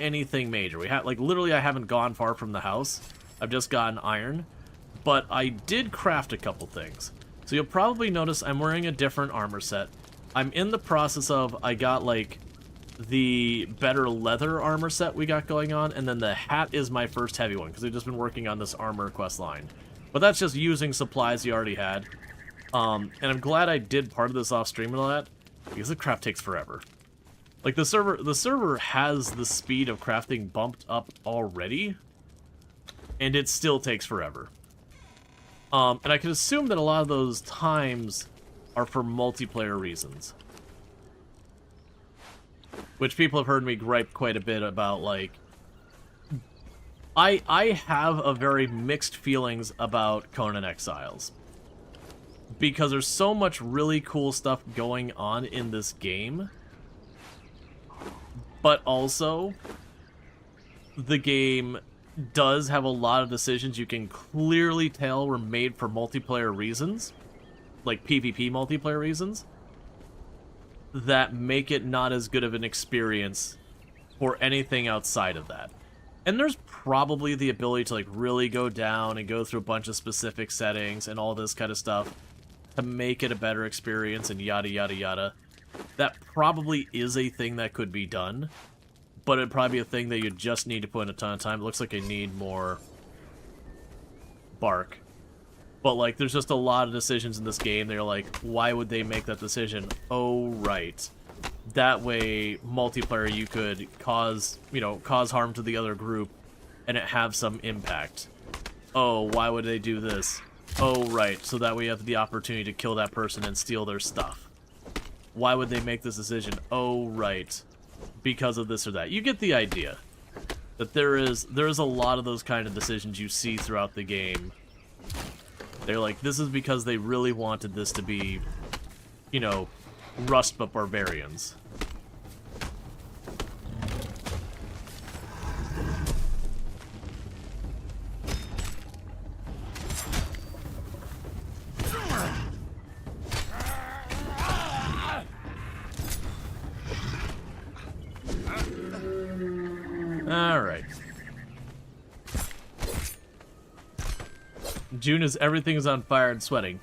anything major. We have, like, literally I haven't gone far from the house. I've just gotten iron. But I did craft a couple things. So you'll probably notice I'm wearing a different armor set. I'm in the process of, I got, like, the better leather armor set we got going on, and then the hat is my first heavy one, because I've just been working on this armor quest line. But that's just using supplies you already had. And I'm glad I did part of this off stream and all that, because the craft takes forever. Like, the server has the speed of crafting bumped up already, and it still takes forever. And I can assume that a lot of those times are for multiplayer reasons. Which people have heard me gripe quite a bit about, like... I have a very mixed feelings about Conan Exiles. Because there's so much really cool stuff going on in this game. But also, the game does have a lot of decisions you can clearly tell were made for multiplayer reasons. Like PvP multiplayer reasons. That make it not as good of an experience for anything outside of that. And there's probably the ability to, like, really go down and go through a bunch of specific settings and all this kind of stuff to make it a better experience and yada yada yada. That probably is a thing that could be done, but it'd probably be a thing that you just need to put in a ton of time. It looks like I need more bark. But, like, there's just a lot of decisions in this game that you're like, why would they make that decision? Oh, right. That way, multiplayer, you could cause harm to the other group and it have some impact. Oh, why would they do this? Oh, right. So that way you have the opportunity to kill that person and steal their stuff. Why would they make this decision? Oh, right. Because of this or that. You get the idea. That there is a lot of those kind of decisions you see throughout the game. They're like, this is because they really wanted this to be, you know, Rust but barbarians. Alright. June is everything is on fire and sweating.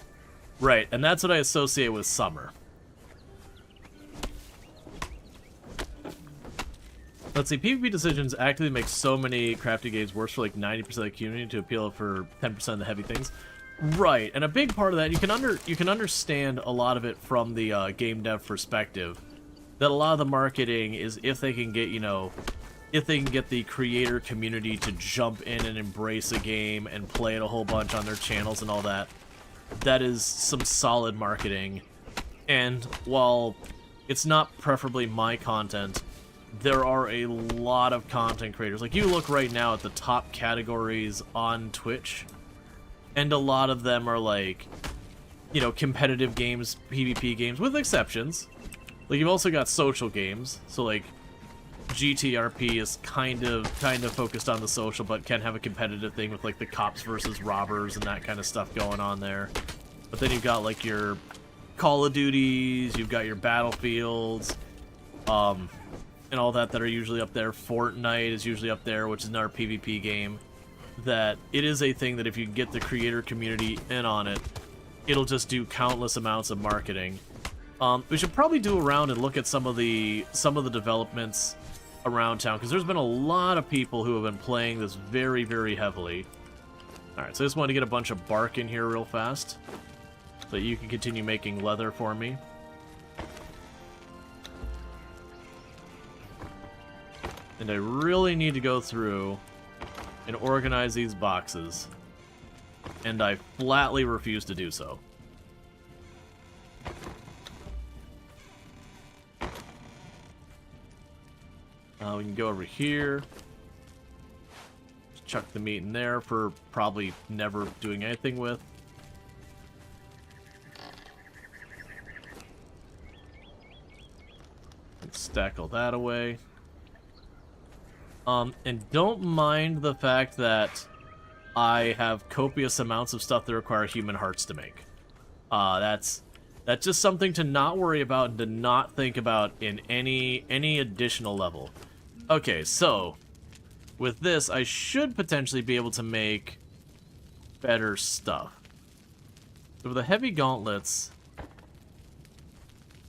Right, and that's what I associate with summer. Let's see, PvP decisions actively make so many crafting games worse for like 90% of the community to appeal for 10% of the heavy things. Right, and a big part of that, you can understand a lot of it from the game dev perspective. That a lot of the marketing is if they can get, you know, if they can get the creator community to jump in and embrace a game and play it a whole bunch on their channels and all that, that is some solid marketing. And while it's not preferably my content, there are a lot of content creators. Like, you look right now at the top categories on Twitch, and a lot of them are like, you know, competitive games, PvP games, with exceptions. Like, you've also got social games, so like GTRP is kind of focused on the social, but can have a competitive thing with like the cops versus robbers and that kind of stuff going on there. But then you've got like your Call of Duties, you've got your Battlefields, and all that are usually up there. Fortnite is usually up there, which is another PvP game. That it is a thing that if you get the creator community in on it, it'll just do countless amounts of marketing. We should probably do around and look at some of the developments around town, because there's been a lot of people who have been playing this very, very heavily. Alright, so I just wanted to get a bunch of bark in here real fast, so that you can continue making leather for me. And I really need to go through and organize these boxes, and I flatly refuse to do so. We can go over here. Just chuck the meat in there for probably never doing anything with. And stack all that away. And don't mind the fact that I have copious amounts of stuff that require human hearts to make. That's just something to not worry about and to not think about in any additional level. Okay, so with this, I should potentially be able to make better stuff. So with the heavy gauntlets,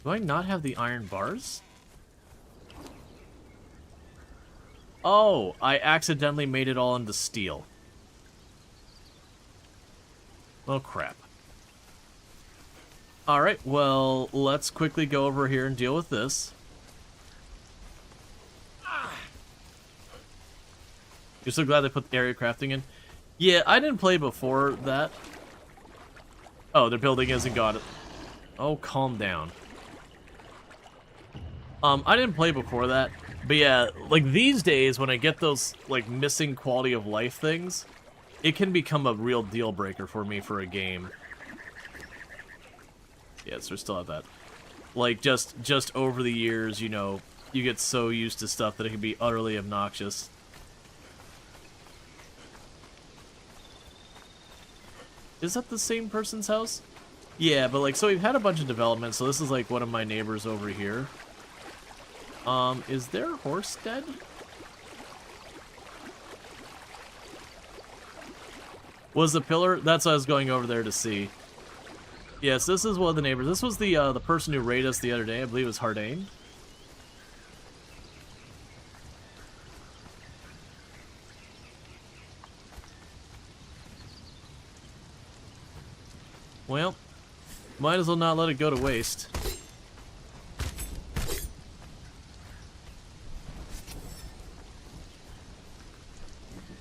do I not have the iron bars? Oh, I accidentally made it all into steel. Oh, crap. Alright, well, let's quickly go over here and deal with this. You're so glad they put area crafting in? Yeah, I didn't play before that. Oh, their building isn't got it. Oh, calm down. I didn't play before that. But yeah, like these days when I get those like missing quality of life things, it can become a real deal breaker for me for a game. Yes, we still have that. Like just over the years, you know, you get so used to stuff that it can be utterly obnoxious. Is that the same person's house? Yeah, but like, so we've had a bunch of development, so this is like one of my neighbors over here. Is their horse dead? Was the pillar? That's what I was going over there to see. Yes, this is one of the neighbors. This was the person who raided us the other day. I believe it was Hardane. Well, might as well not let it go to waste.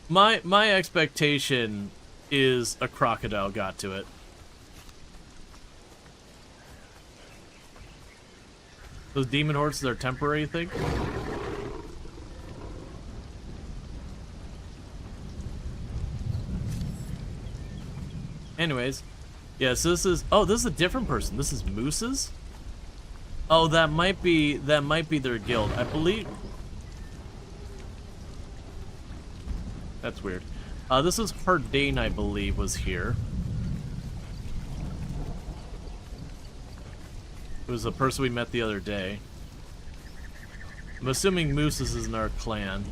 My expectation is a crocodile got to it. Those demon horses are temporary, you think? Anyways, yeah, so this is, oh, this is a different person. This is Moose's? Oh, that might be their guild. I believe. That's weird. This is Hardane, I believe, was here. It was the person we met the other day. I'm assuming Moose's is in our clan.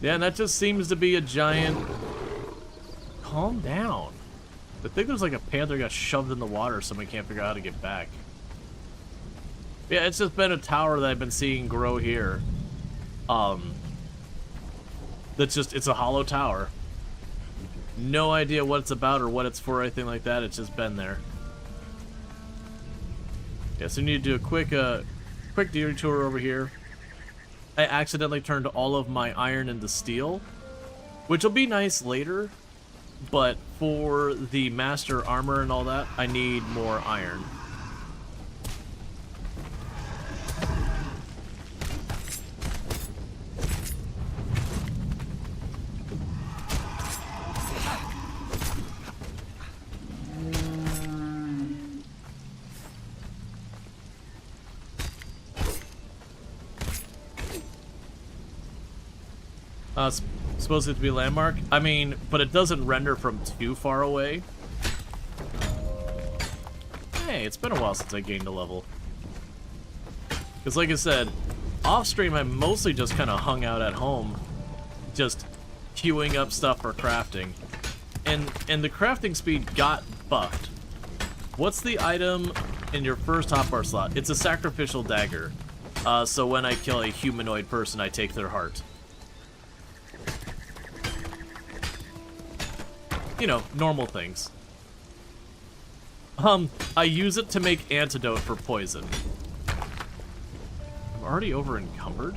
Yeah, and that just seems to be a giant... Calm down. I think there's like a panther got shoved in the water, somebody can't figure out how to get back. Yeah, it's just been a tower that I've been seeing grow here. That's just, it's a hollow tower. No idea what it's about or what it's for or anything like that, it's just been there. Yeah, so we need to do a quick detour over here. I accidentally turned all of my iron into steel, which will be nice later, but for the master armor and all that, I need more iron. Supposed to be a landmark? I mean, but it doesn't render from too far away. Hey, it's been a while since I gained a level. Because like I said, off-stream I mostly just kind of hung out at home, just queuing up stuff for crafting. And the crafting speed got buffed. What's the item in your first hotbar slot? It's a sacrificial dagger. So when I kill a humanoid person, I take their heart. You know, normal things. I use it to make antidote for poison. I'm already over encumbered?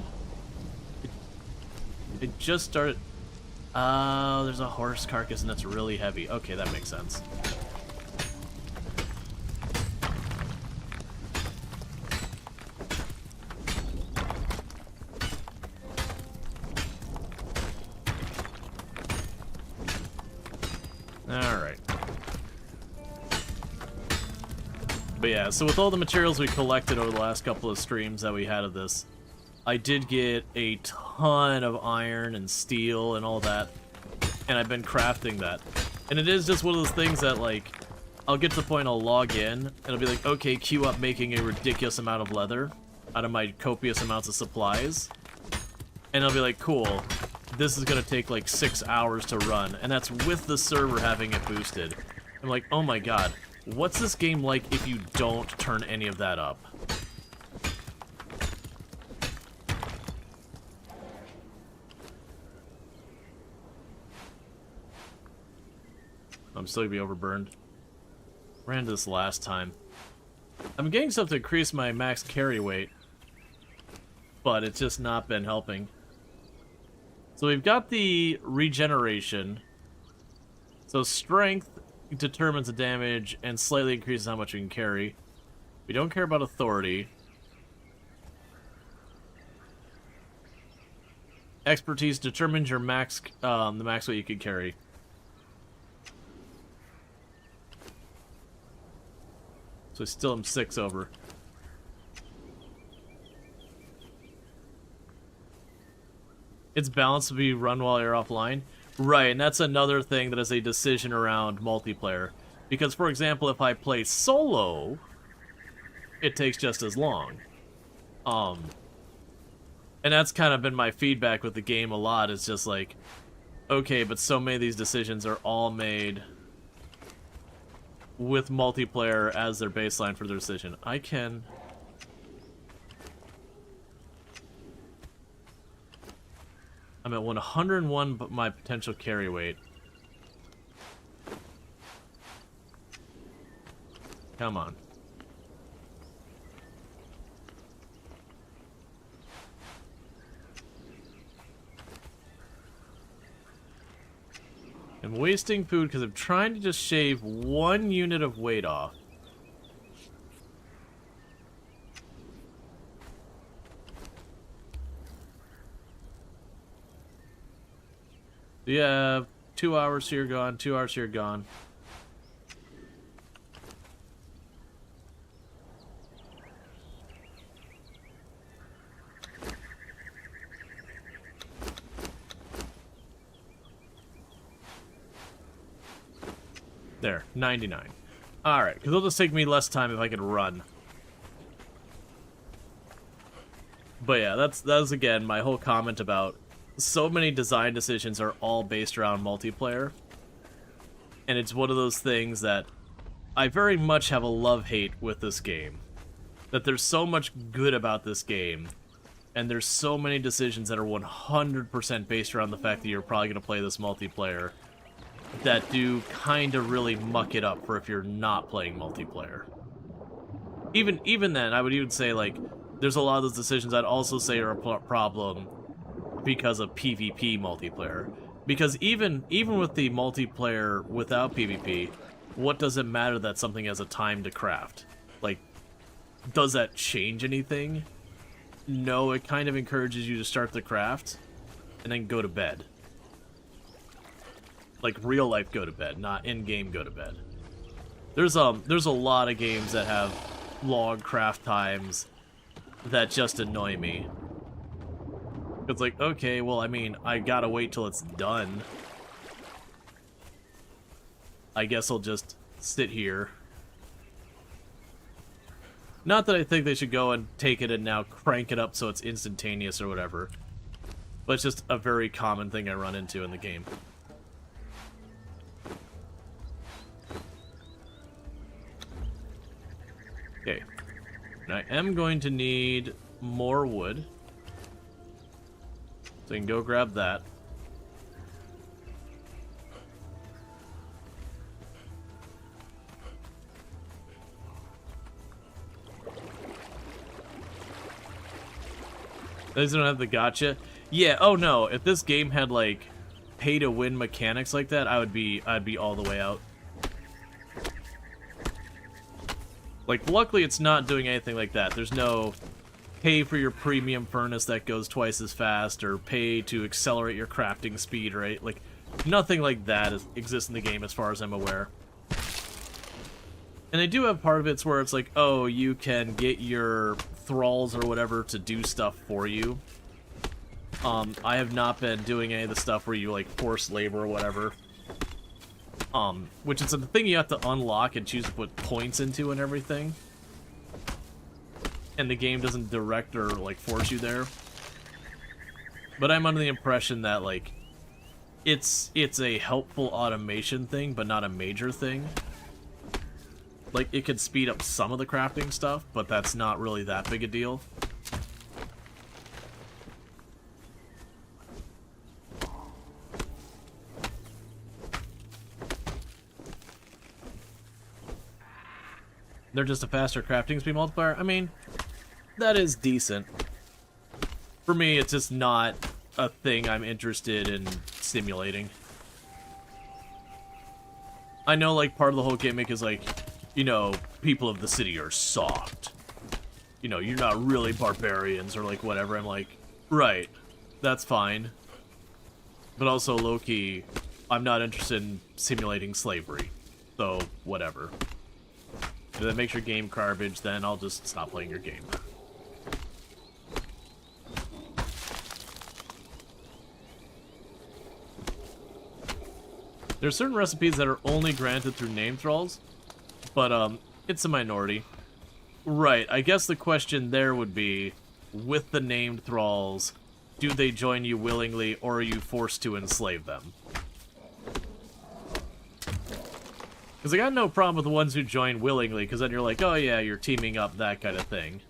It just started... Oh, there's a horse carcass and it's really heavy. Okay, that makes sense. Alright. But yeah, so with all the materials we collected over the last couple of streams that we had of this, I did get a ton of iron and steel and all that, and I've been crafting that. And it is just one of those things that, like, I'll get to the point I'll log in, and it'll be like, okay, queue up making a ridiculous amount of leather out of my copious amounts of supplies. And I'll be like, cool, this is gonna take like 6 hours to run, and that's with the server having it boosted. I'm like, oh my god, what's this game like if you don't turn any of that up? I'm still gonna be overburned. Ran this last time. I'm getting stuff to increase my max carry weight, but it's just not been helping. So we've got the regeneration. So strength determines the damage and slightly increases how much we can carry. We don't care about authority. Expertise determines your max, the max weight you can carry. So I still am 6 over. It's balanced to be run while you're offline. Right, and that's another thing that is a decision around multiplayer. Because, for example, if I play solo, it takes just as long. And that's kind of been my feedback with the game a lot. It's just like, okay, but so many of these decisions are all made with multiplayer as their baseline for their decision. I can... I'm at 101 but my potential carry weight. Come on. I'm wasting food because I'm trying to just shave 1 unit of weight off. Yeah, 2 hours here gone, 2 hours here gone. There, 99. Alright, because it'll just take me less time if I can run. But yeah, that's again my whole comment about so many design decisions are all based around multiplayer. And it's one of those things that I very much have a love-hate with this game. That there's so much good about this game, and there's so many decisions that are 100% based around the fact that you're probably going to play this multiplayer, that do kind of really muck it up for if you're not playing multiplayer. Even then, I would even say, like, there's a lot of those decisions I'd also say are a problem because of PvP multiplayer. Because even with the multiplayer without PvP, what does it matter that something has a time to craft? Like, does that change anything? No, it kind of encourages you to start the craft and then go to bed. Like real life go to bed, not in-game go to bed. There's a lot of games that have long craft times that just annoy me. It's like, okay, well, I mean, I gotta wait till it's done. I guess I'll just sit here. Not that I think they should go and take it and now crank it up so it's instantaneous or whatever. But it's just a very common thing I run into in the game. Okay. And I am going to need more wood. So I can go grab that. These don't have the gotcha. Yeah, oh no, if this game had like pay to win mechanics like that, I'd be all the way out. Like, luckily it's not doing anything like that. There's no pay for your premium furnace that goes twice as fast, or pay to accelerate your crafting speed, right? Like, nothing like that exists in the game as far as I'm aware. And they do have part of it where it's like, oh, you can get your thralls or whatever to do stuff for you. I have not been doing any of the stuff where you, like, force labor or whatever. Which is a thing you have to unlock and choose to put points into and everything. And the game doesn't direct or, like, force you there. But I'm under the impression that, like, it's a helpful automation thing, but not a major thing. Like, it could speed up some of the crafting stuff, but that's not really that big a deal. They're just a faster crafting speed multiplier. I mean, that is decent. For me, it's just not a thing I'm interested in simulating. I know, like, part of the whole gimmick is, like, you know, people of the city are soft. You know, you're not really barbarians or, like, whatever. I'm like, right, that's fine. But also, low-key, I'm not interested in simulating slavery. So, whatever. If that makes your game garbage, then I'll just stop playing your game. There's certain recipes that are only granted through name thralls, but it's a minority. Right, I guess the question there would be, with the named thralls, do they join you willingly, or are you forced to enslave them? Because I got no problem with the ones who join willingly, because then you're like, oh yeah, you're teaming up, that kind of thing.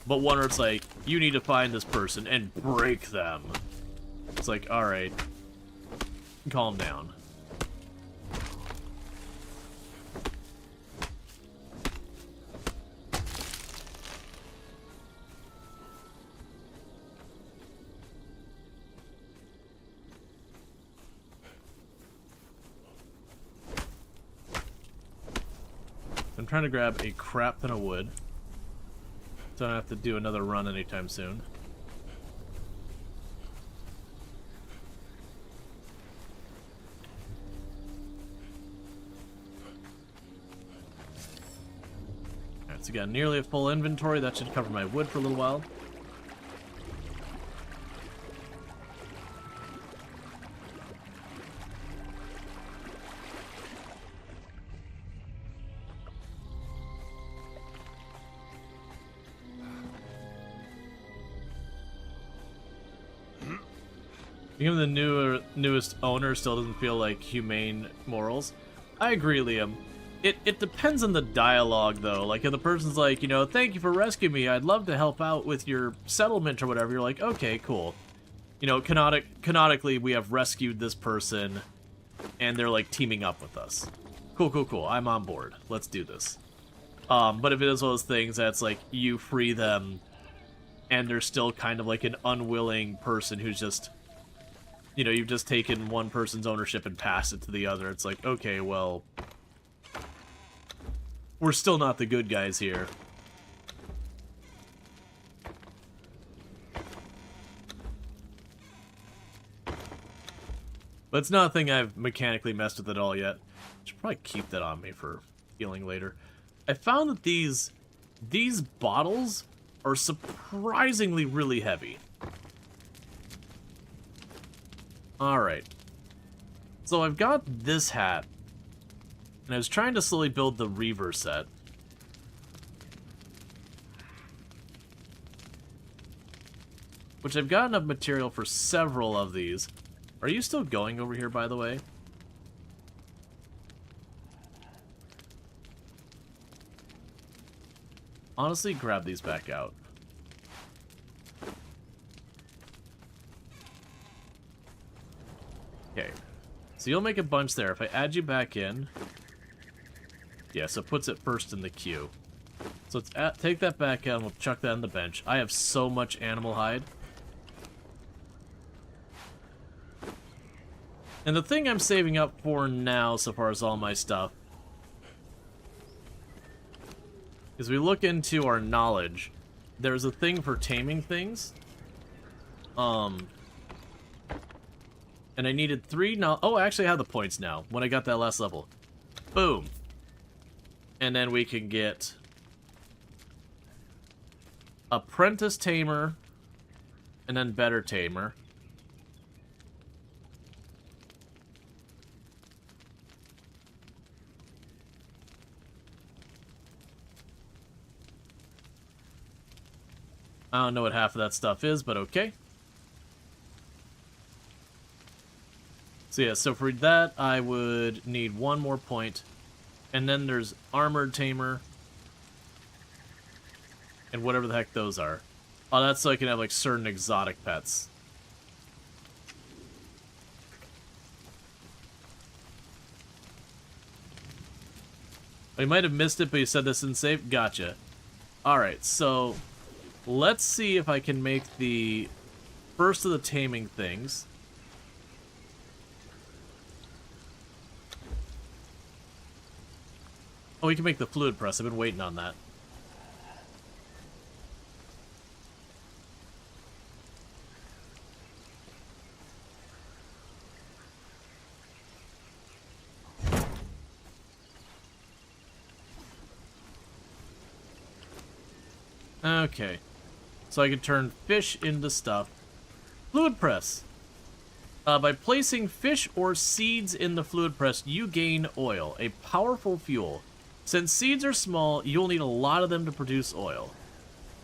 But one where it's like, you need to find this person and break them. It's like, alright, calm down. I'm trying to grab a crap ton of wood, so I don't have to do another run anytime soon. Alright, so we got nearly a full inventory. That should cover my wood for a little while. Even the newest owner still doesn't feel like humane morals. I agree, Liam. It depends on the dialogue, though. Like, if the person's like, you know, thank you for rescuing me, I'd love to help out with your settlement or whatever, you're like, okay, cool. You know, canonically, we have rescued this person, and they're, like, teaming up with us. Cool, cool, cool. I'm on board. Let's do this. But if it is one of those things that's, like, you free them, and they're still kind of, like, an unwilling person who's just... You know, you've just taken one person's ownership and passed it to the other. It's like, okay, well... We're still not the good guys here. But it's not a thing I've mechanically messed with at all yet. I should probably keep that on me for healing later. I found that these bottles are surprisingly really heavy. Alright. So I've got this hat. And I was trying to slowly build the Reaver set. Which I've got enough material for several of these. Are you still going over here, by the way? Honestly, grab these back out. Okay. So you'll make a bunch there. If I add you back in... Yeah, so it puts it first in the queue. So let's take that back out and we'll chuck that on the bench. I have so much animal hide. And the thing I'm saving up for now, so far as all my stuff, is we look into our knowledge. There's a thing for taming things. And I needed 3 now. Oh, I actually have the points now when I got that last level. Boom. And then we can get Apprentice Tamer and then Better Tamer. I don't know what half of that stuff is, but okay. So yeah, so for that, I would need 1 more point. And then there's Armored Tamer. And whatever the heck those are. Oh, that's so I can have, like, certain exotic pets. I might have missed it, but you said this didn't save? Gotcha. Alright, so let's see if I can make the first of the taming things. Oh, we can make the fluid press. I've been waiting on that. Okay. So I can turn fish into stuff. Fluid press. By placing fish or seeds in the fluid press, you gain oil, a powerful fuel. Since seeds are small, you'll need a lot of them to produce oil.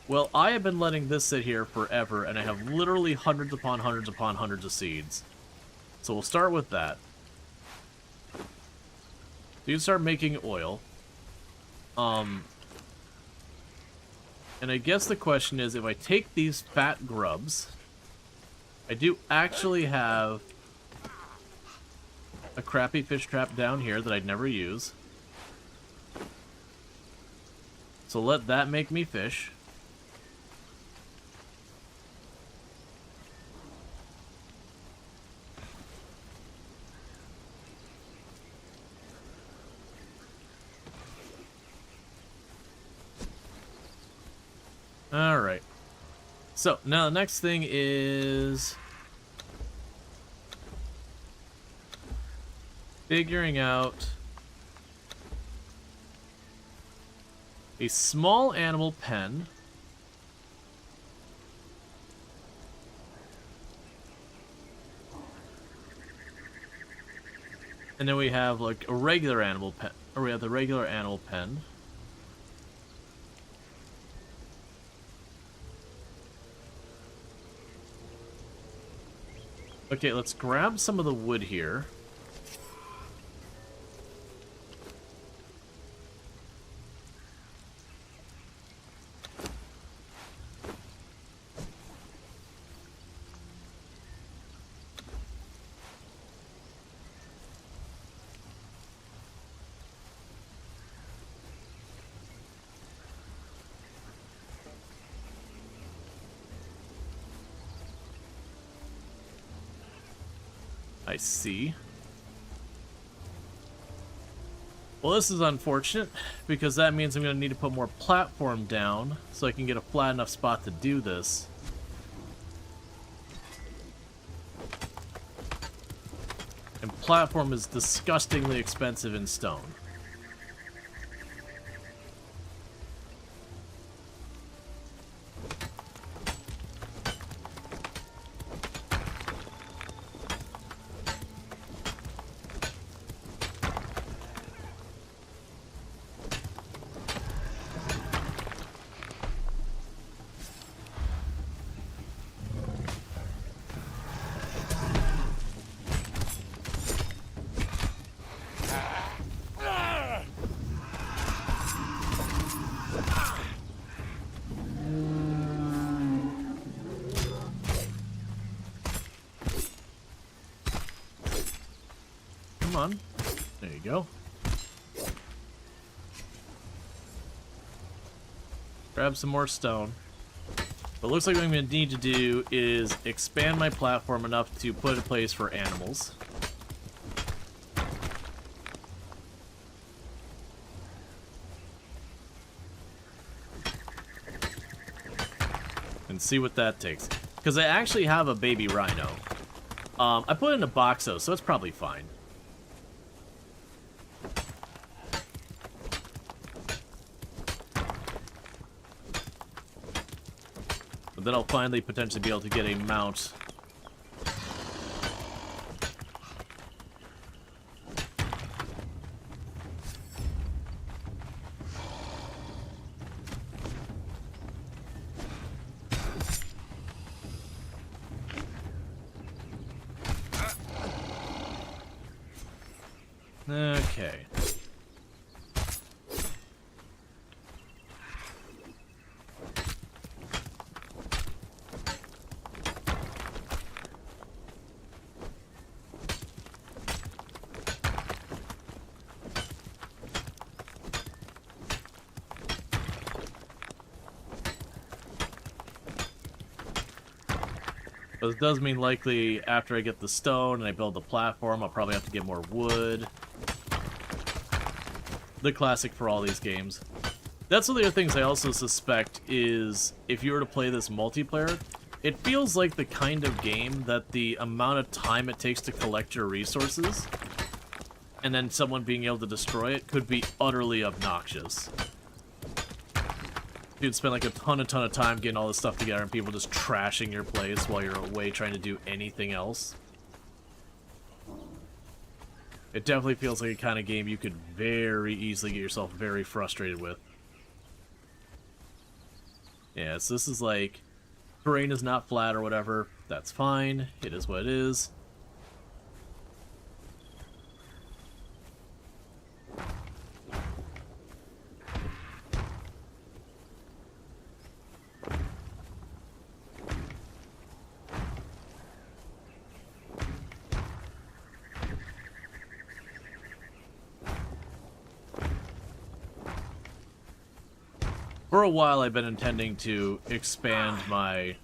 Well, I have been letting this sit here forever, and I have literally hundreds upon hundreds upon hundreds of seeds. So we'll start with that. You can start making oil. And I guess the question is, if I take these fat grubs, I do actually have a crappy fish trap down here that I'd never use. So let that make me fish. Alright. So, now the next thing is figuring out a small animal pen. And then we have like a regular animal pen, or we have the regular animal pen. Okay, let's grab some of the wood here. I see. Well, this is unfortunate, because that means I'm going to need to put more platform down so I can get a flat enough spot to do this. And platform is disgustingly expensive in stone. Come on. There you go. Grab some more stone. But it looks like what I'm going to need to do is expand my platform enough to put a place for animals. And see what that takes. Because I actually have a baby rhino. I put it in a box though, so it's probably fine. But then I'll finally potentially be able to get a mount. Okay. But this does mean likely after I get the stone and I build the platform, I'll probably have to get more wood. The classic for all these games. That's one of the other things I also suspect is if you were to play this multiplayer, it feels like the kind of game that the amount of time it takes to collect your resources and then someone being able to destroy it could be utterly obnoxious. You'd spend like a ton of time getting all this stuff together and people just trashing your place while you're away trying to do anything else. It definitely feels like a kind of game you could very easily get yourself very frustrated with. Yeah, so this is like, terrain is not flat or whatever. That's fine. It is what it is. For a while, I've been intending to expand my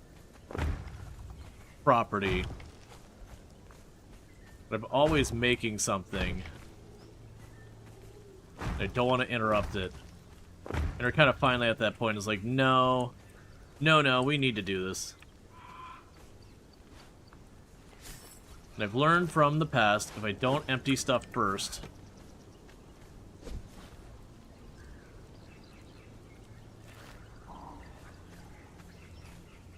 property, but I'm always making something. I don't want to interrupt it. And we're kind of finally at that point. It's like, no, we need to do this. And I've learned from the past, if I don't empty stuff first,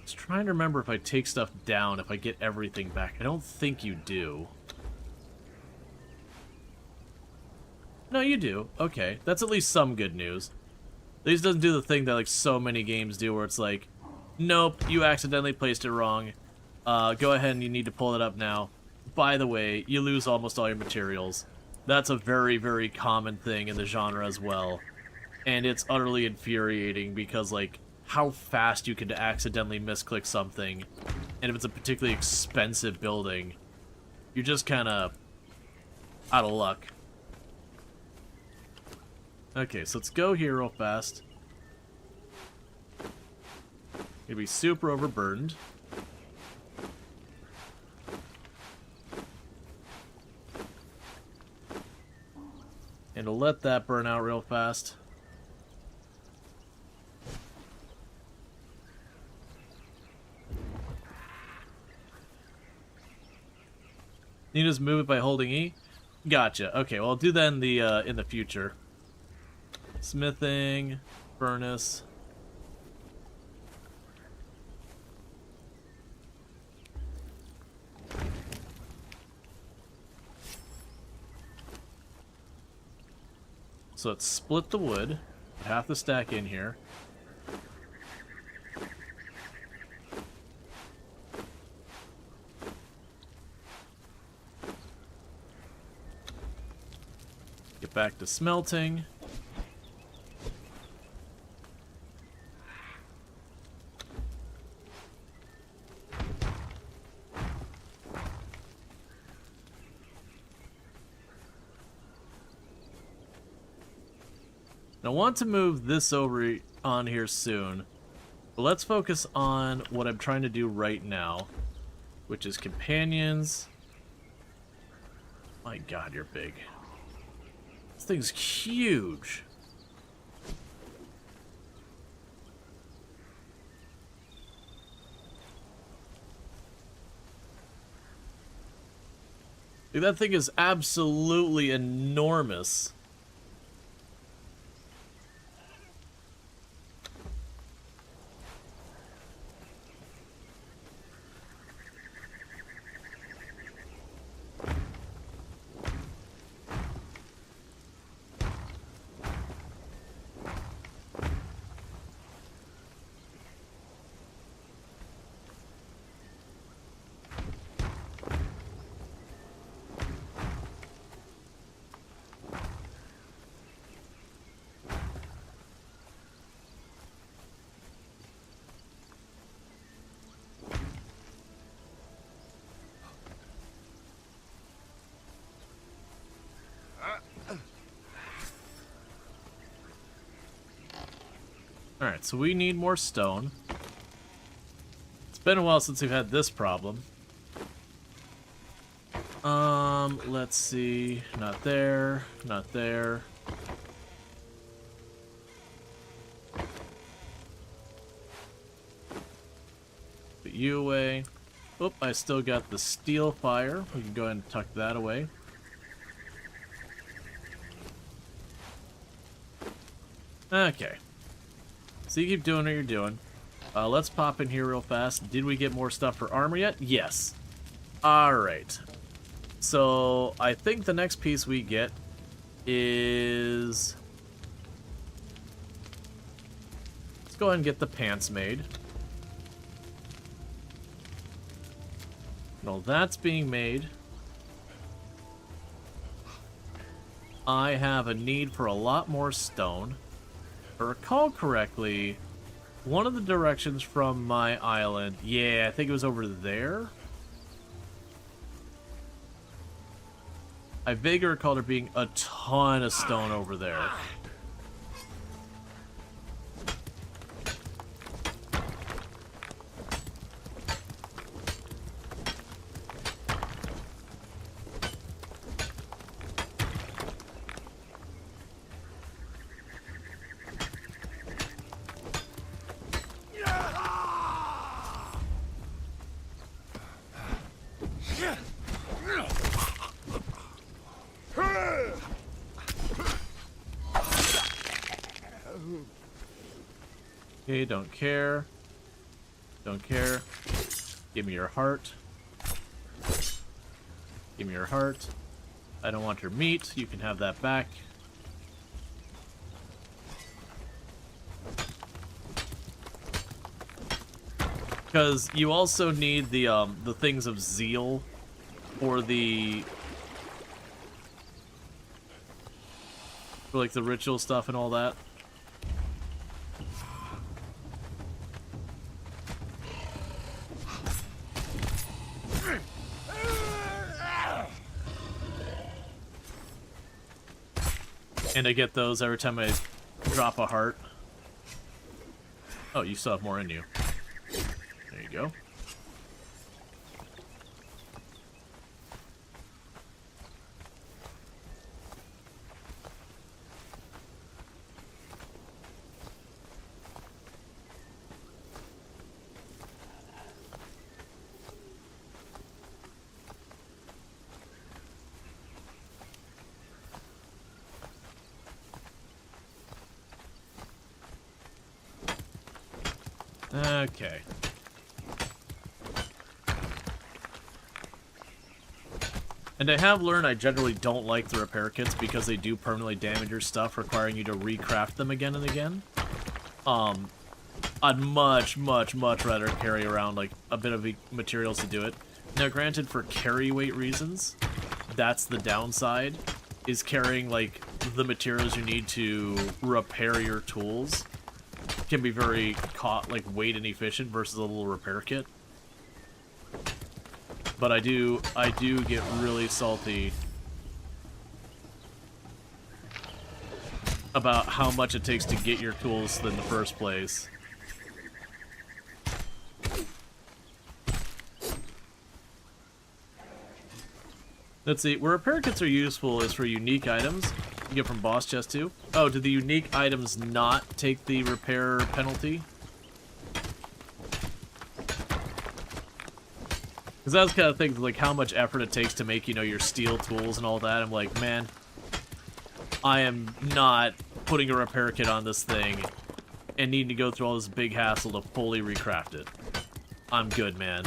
trying to remember if I take stuff down, if I get everything back. I don't think you do. No, you do. Okay, that's at least some good news. At least doesn't do the thing that like so many games do where it's like, nope, you accidentally placed it wrong. Go ahead and you need to pull it up now. By the way, you lose almost all your materials. That's a very, very common thing in the genre as well. And it's utterly infuriating because, like, how fast you can accidentally misclick something, and if it's a particularly expensive building, you're just kind of out of luck. Okay, so let's go here real fast. Gonna be super overburdened. And to let that burn out real fast. You just move it by holding E? Gotcha. Okay, well, I'll do that in the future. Smithing, furnace. So let's split the wood. Half the stack in here. Get back to smelting. I want to move this over on here soon, but let's focus on what I'm trying to do right now, which is companions. My God, you're big. This thing's huge. Dude, that thing is absolutely enormous. Alright, so we need more stone. It's been a while since we've had this problem. Let's see. Not there. Not there. Put you away. Oop, I still got the steel fire. We can go ahead and tuck that away. Okay. So you keep doing what you're doing. Let's pop in here real fast. Did we get more stuff for armor yet? Yes. Alright. So, I think the next piece we get is... Let's go ahead and get the pants made. While that's being made, I have a need for a lot more stone. If I recall correctly, one of the directions from my island, yeah, I think it was over there. I vaguely recall there being a ton of stone over there. Okay, don't care. Don't care. Give me your heart. Give me your heart. I don't want your meat. You can have that back. Because you also need the things of zeal for the... for like the ritual stuff and all that. And I get those every time I drop a heart. Oh, you still have more in you. There you go. Okay. And I have learned I generally don't like the repair kits because they do permanently damage your stuff, requiring you to recraft them again and again. I'd much rather carry around like a bit of materials to do it. Now, granted, for carry weight reasons, that's the downside, is carrying like the materials you need to repair your tools can be very weight inefficient versus a little repair kit. But I do get really salty about how much it takes to get your tools in the first place. Let's see, where repair kits are useful is for unique items. You get from boss chest too. Oh, do the unique items not take the repair penalty? Because I was kind of thinking like how much effort it takes to make, you know, your steel tools and all that. I'm like, man, I am not putting a repair kit on this thing and needing to go through all this big hassle to fully recraft it. I'm good, man.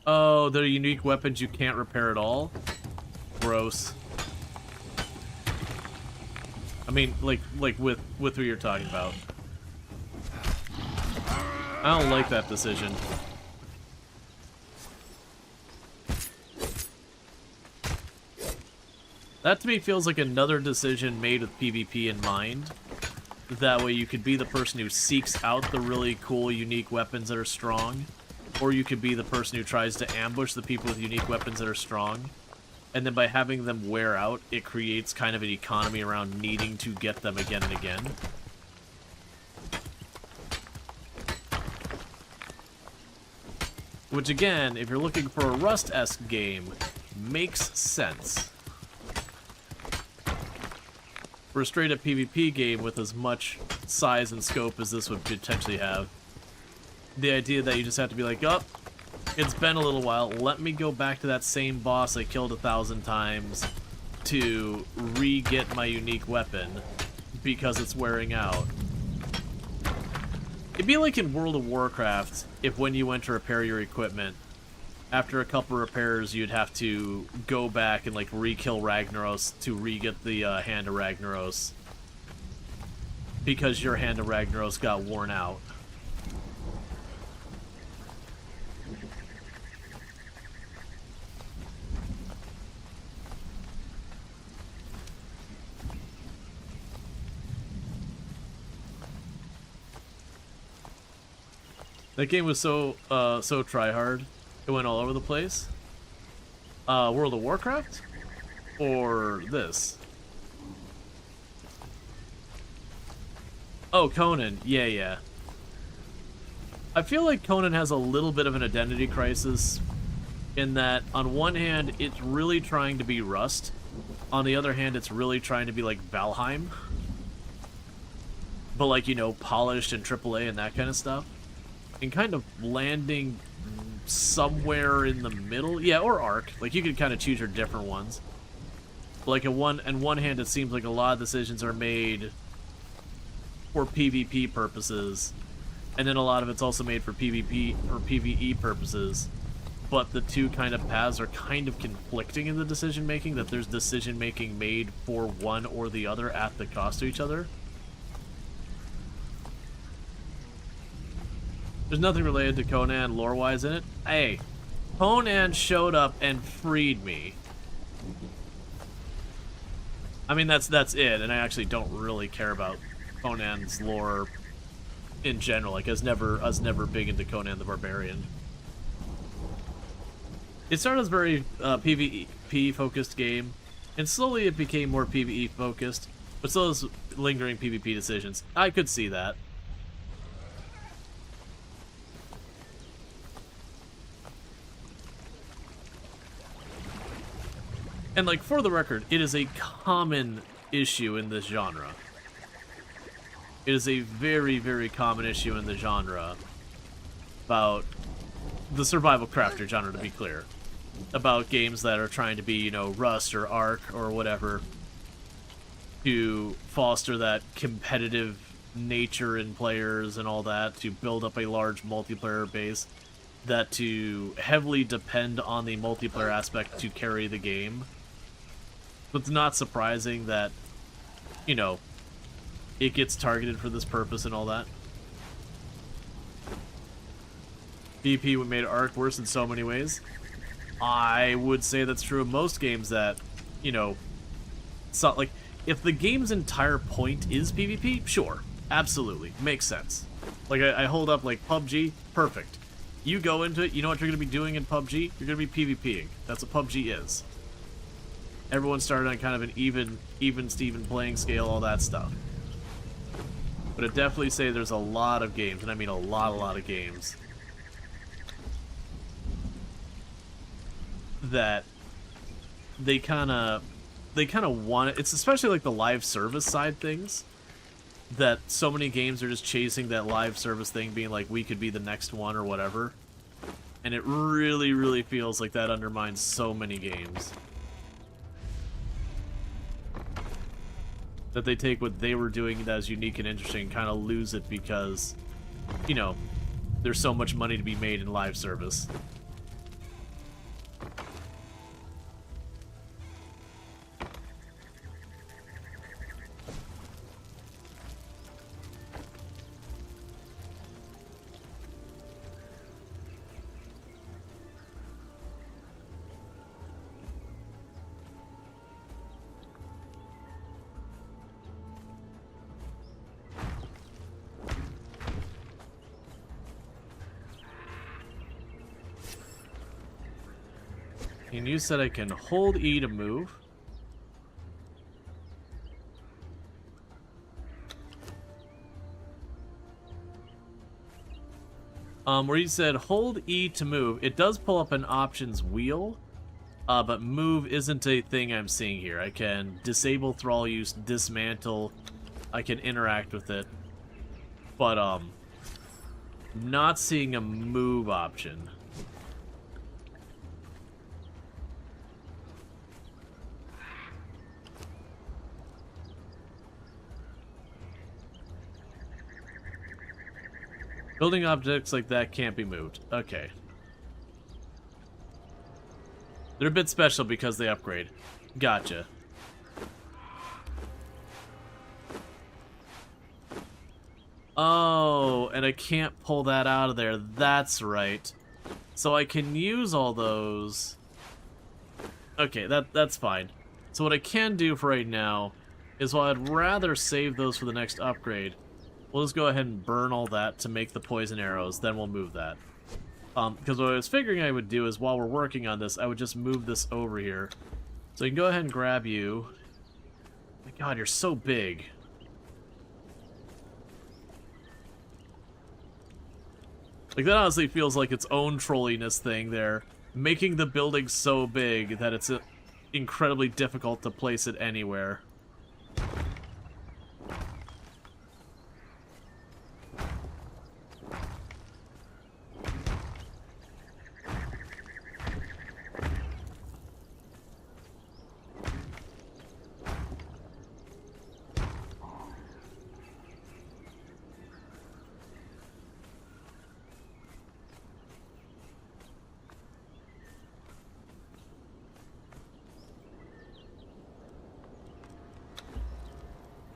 Oh, they're unique weapons you can't repair at all? Gross. I mean, like with who you're talking about. I don't like that decision. That to me feels like another decision made with PvP in mind. That way you could be the person who seeks out the really cool, unique weapons that are strong. Or you could be the person who tries to ambush the people with unique weapons that are strong. and then by having them wear out, it creates kind of an economy around needing to get them again and again. Which, again, if you're looking for a Rust-esque game, makes sense. For a straight-up PvP game with as much size and scope as this would potentially have, the idea that you just have to be like, oh, it's been a little while, let me go back to that same boss I killed 1,000 times to re-get my unique weapon because it's wearing out. It'd be like in World of Warcraft if when you went to repair your equipment, after a couple repairs, you'd have to go back and, like, re-kill Ragnaros to re-get the Hand of Ragnaros because your Hand of Ragnaros got worn out. That game was so try-hard. It went all over the place. World of Warcraft? Or this? Oh, Conan. Yeah. I feel like Conan has a little bit of an identity crisis in that, on one hand, it's really trying to be Rust. On the other hand, it's really trying to be like Valheim. But, like, you know, polished and AAA and that kind of stuff. And kind of landing somewhere in the middle. Yeah, or Arc. Like, you could kind of choose your different ones. But, like, on one hand, it seems like a lot of decisions are made for PvP purposes. And then a lot of it's also made for PvP or PvE purposes. But the two kind of paths are kind of conflicting in the decision-making, that there's decision-making made for one or the other at the cost of each other. There's nothing related to Conan lore-wise in it. Hey, Conan showed up and freed me. I mean, that's it, and I actually don't really care about Conan's lore in general. Like, I was never big into Conan the Barbarian. It started as a very PvP-focused game, and slowly it became more PvE-focused, but still has lingering PvP decisions. I could see that. And, like, for the record, it is a common issue in this genre. It is a very, very common issue in the genre about the survival crafter genre, to be clear. About games that are trying to be, you know, Rust or Ark or whatever, to foster that competitive nature in players and all that, to build up a large multiplayer base, that to heavily depend on the multiplayer aspect to carry the game. So it's not surprising that, you know, it gets targeted for this purpose and all that. PvP made Ark worse in so many ways. I would say that's true of most games that, you know, so, like, if the game's entire point is PvP, sure, absolutely, makes sense. Like, I hold up, like, PUBG, perfect. You go into it, you know what you're going to be doing in PUBG? You're going to be PvPing. That's what PUBG is. Everyone started on kind of an even Steven playing scale, all that stuff. But I'd definitely say there's a lot of games, and I mean a lot of games, that they kind of want it. It's especially like the live service side things, that so many games are just chasing that live service thing, being like, we could be the next one or whatever. And it really feels like that undermines so many games. That they take what they were doing that is unique and interesting and kind of lose it because, you know, there's so much money to be made in live service. And you said I can hold E to move. Where you said hold E to move, it does pull up an options wheel, but move isn't a thing I'm seeing here. I can disable thrall use, dismantle, I can interact with it, but not seeing a move option. Building objects like that can't be moved. Okay. They're a bit special because they upgrade. Gotcha. Oh, and I can't pull that out of there. That's right. So I can use all those. Okay, that's fine. So what I can do for right now is, while I'd rather save those for the next upgrade, we'll just go ahead and burn all that to make the poison arrows, then we'll move that. Because what I was figuring I would do is, while we're working on this, I would just move this over here. So you can go ahead and grab you. My god, you're so big. Like, that honestly feels like its own trolliness thing there. Making the building so big that it's incredibly difficult to place it anywhere.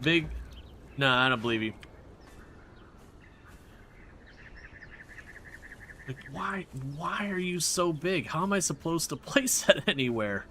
Big? Nah, I don't believe you. Like, why are you so big? How am I supposed to place that anywhere?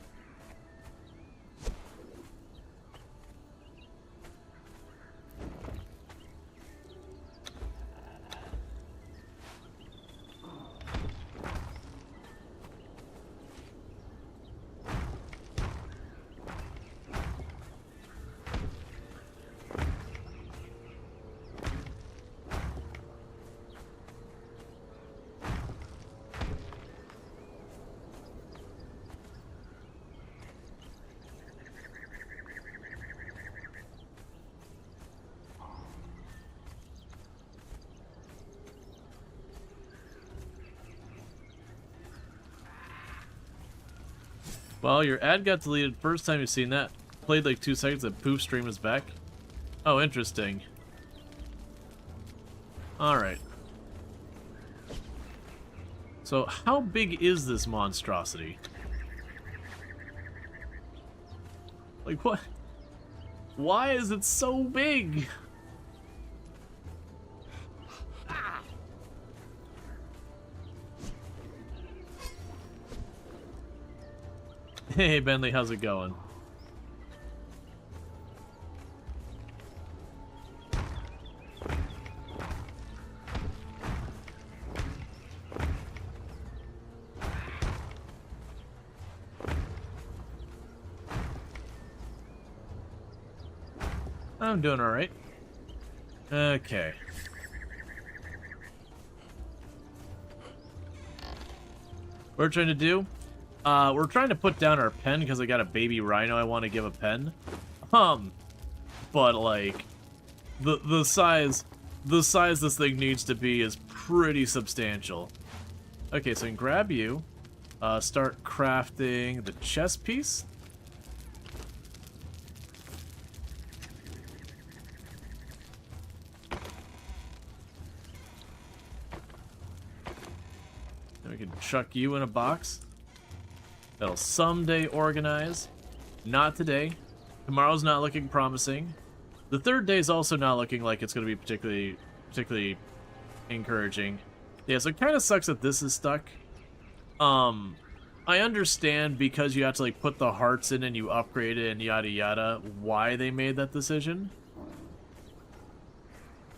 Well, your ad got deleted first time you've seen that. Played like 2 seconds and poof, stream is back. Oh, interesting. Alright. So, how big is this monstrosity? Like, what? Why is it so big? Hey, Bentley, how's it going? I'm doing alright. Okay. What we're trying to do? We're trying to put down our pen because I got a baby rhino I want to give a pen. But like, the size this thing needs to be is pretty substantial. Okay, so I can grab you, start crafting the chest piece. Then we can chuck you in a box. That'll someday organize. Not today. Tomorrow's not looking promising. The third day is also not looking like it's going to be particularly encouraging. Yeah, so it kind of sucks that this is stuck. I understand, because you have to like put the hearts in and you upgrade it and yada yada, why they made that decision.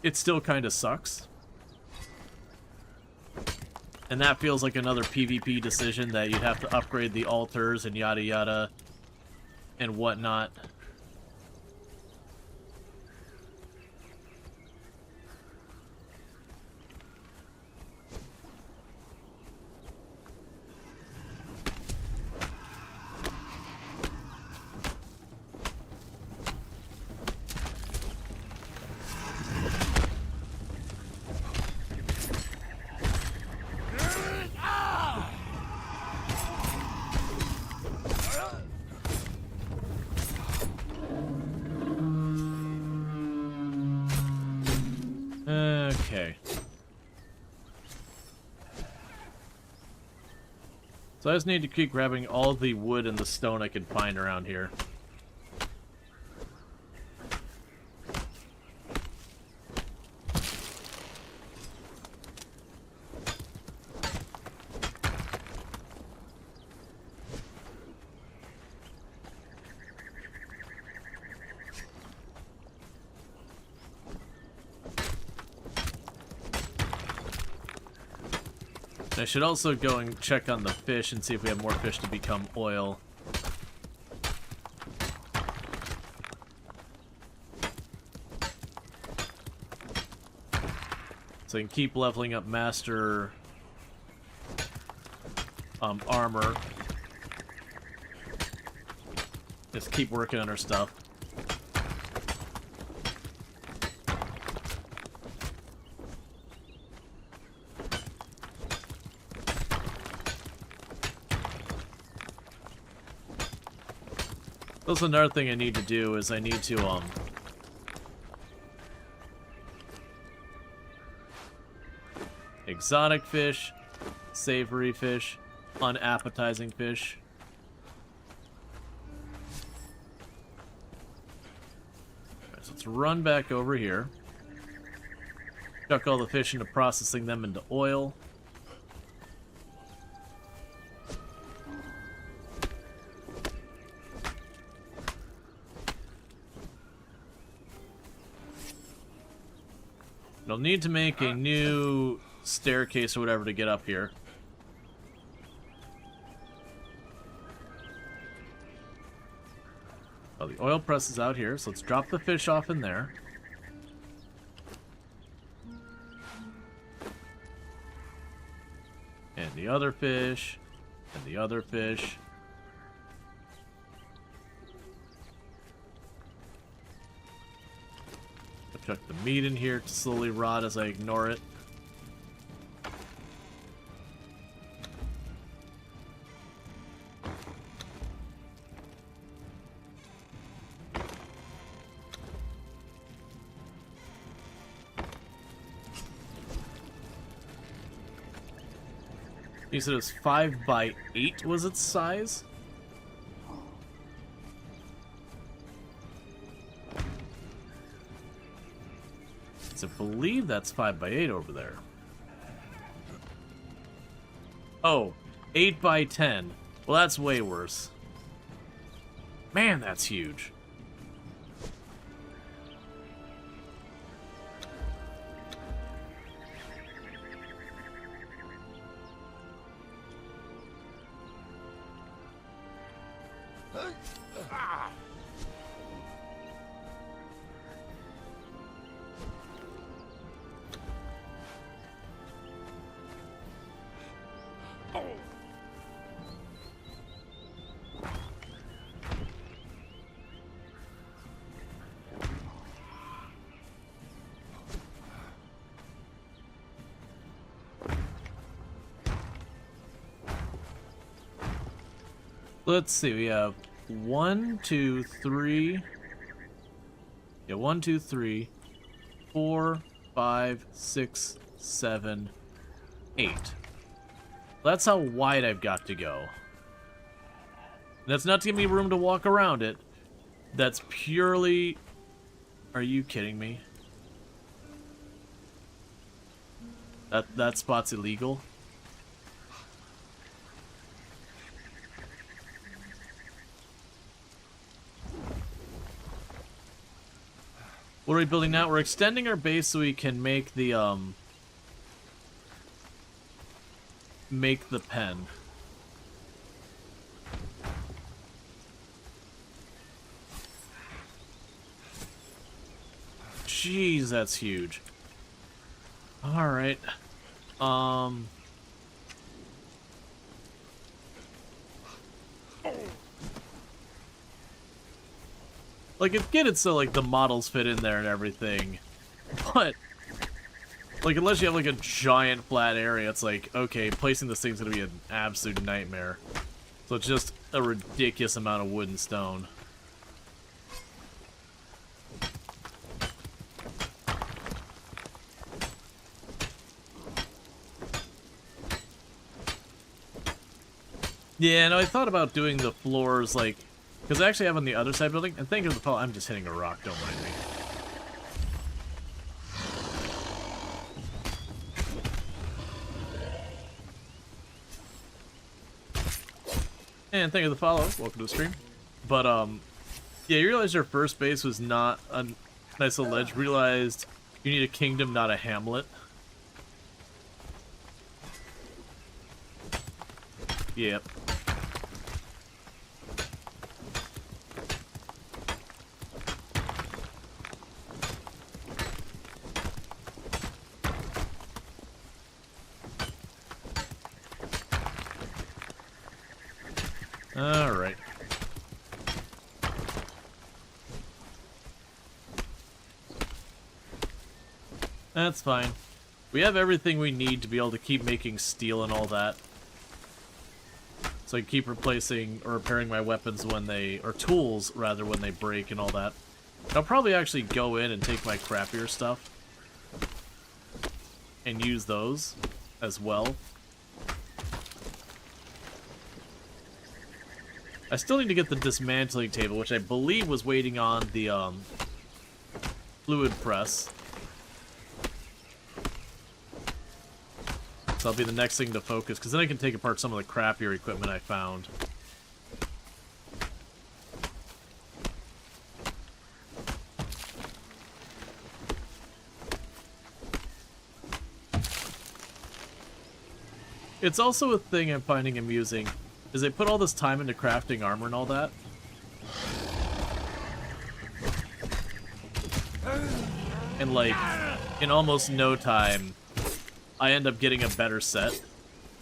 It still kind of sucks. And that feels like another PvP decision that you'd have to upgrade the altars and yada yada and whatnot. Okay. So I just need to keep grabbing all the wood and the stone I can find around here. I should also go and check on the fish and see if we have more fish to become oil. So I can keep leveling up master armor. Just keep working on our stuff. Also, another thing I need to do is I need to, exotic fish, savory fish, unappetizing fish. Alright, so let's run back over here. Chuck all the fish into processing them into oil. I'll need to make a new staircase or whatever to get up here. Well, the oil press is out here, so let's drop the fish off in there. And the other fish, and the other fish. Chuck the meat in here to slowly rot as I ignore it. You said it was 5 by 8 was its size? I believe that's 5 by 8 over there. Oh, 8 by 10. Well, that's way worse. Man, that's huge. Let's see, we have 1, 2, 3. Yeah, 1, 2, 3, 4, 5, 6, 7, 8. That's how wide I've got to go. That's not to give me room to walk around it. That's purely... Are you kidding me? That spot's illegal? What are we building now? We're extending our base so we can make the, make the pen. Jeez, that's huge. Alright. Like, it's get it so, like, the models fit in there and everything. But, like, unless you have, like, a giant flat area, it's like, okay, placing this thing's gonna be an absolute nightmare. So it's just a ridiculous amount of wood and stone. Yeah, no, I thought about doing the floors, like, because I actually have on the other side building, and thank you for the fall. I'm just hitting a rock, don't mind me. And thank you for the follow. Welcome to the stream. But, yeah, you realize your first base was not a nice little ledge. Realized you need a kingdom, not a hamlet. Yep. Alright. That's fine. We have everything we need to be able to keep making steel and all that. So I keep replacing or repairing my weapons when they, or tools rather, when they break and all that. I'll probably actually go in and take my crappier stuff and use those as well. I still need to get the dismantling table, which I believe was waiting on the fluid press. So that'll be the next thing to focus, because then I can take apart some of the crappier equipment I found. It's also a thing I'm finding amusing, is they put all this time into crafting armor and all that. And like, in almost no time, I end up getting a better set.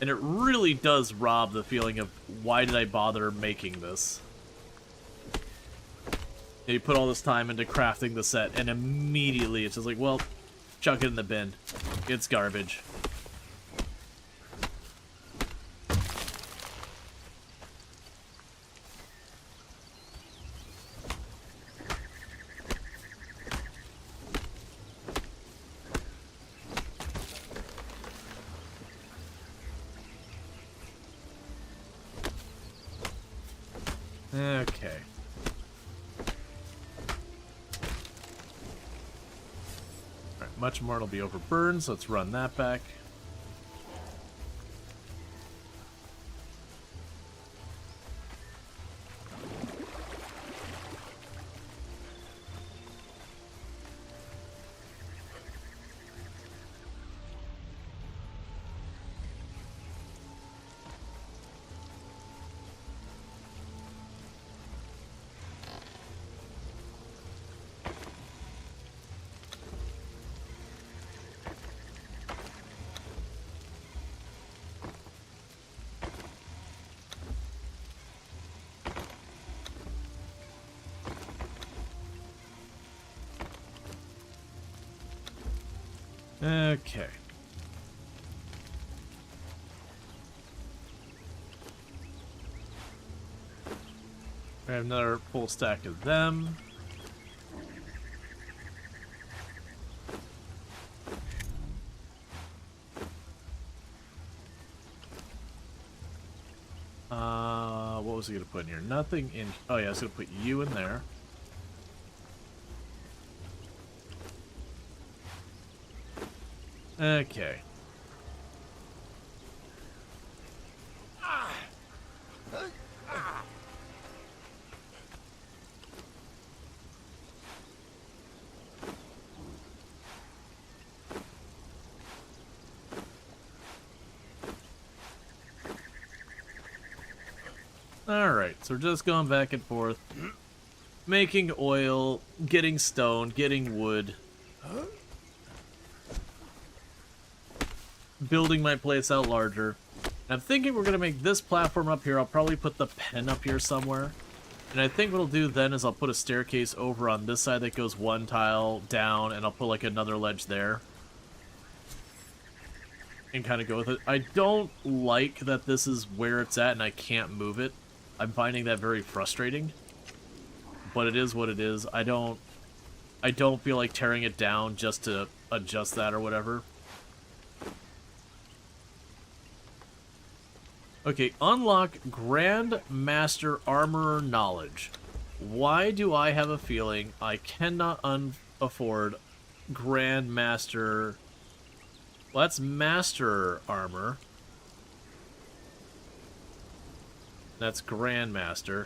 And it really does rob the feeling of, why did I bother making this? And you put all this time into crafting the set, and immediately it's just like, well, chuck it in the bin. It's garbage. Okay. Alright, much more will be overburned, so let's run that back. Okay. I have another full stack of them. What was he gonna put in here? Nothing in. Oh yeah, I was gonna put you in there. Okay. Alright, so we're just going back and forth. Making oil, getting stone, getting wood. Building my place out larger. And I'm thinking we're going to make this platform up here. I'll probably put the pen up here somewhere. And I think what I'll do then is I'll put a staircase over on this side that goes one tile down, and I'll put like another ledge there. And kind of go with it. I don't like that this is where it's at and I can't move it. I'm finding that very frustrating. But it is what it is. I don't feel like tearing it down just to adjust that or whatever. Okay, unlock Grand Master Armorer Knowledge. Why do I have a feeling I cannot afford Grand Master... Well, that's Master Armor. That's Grandmaster.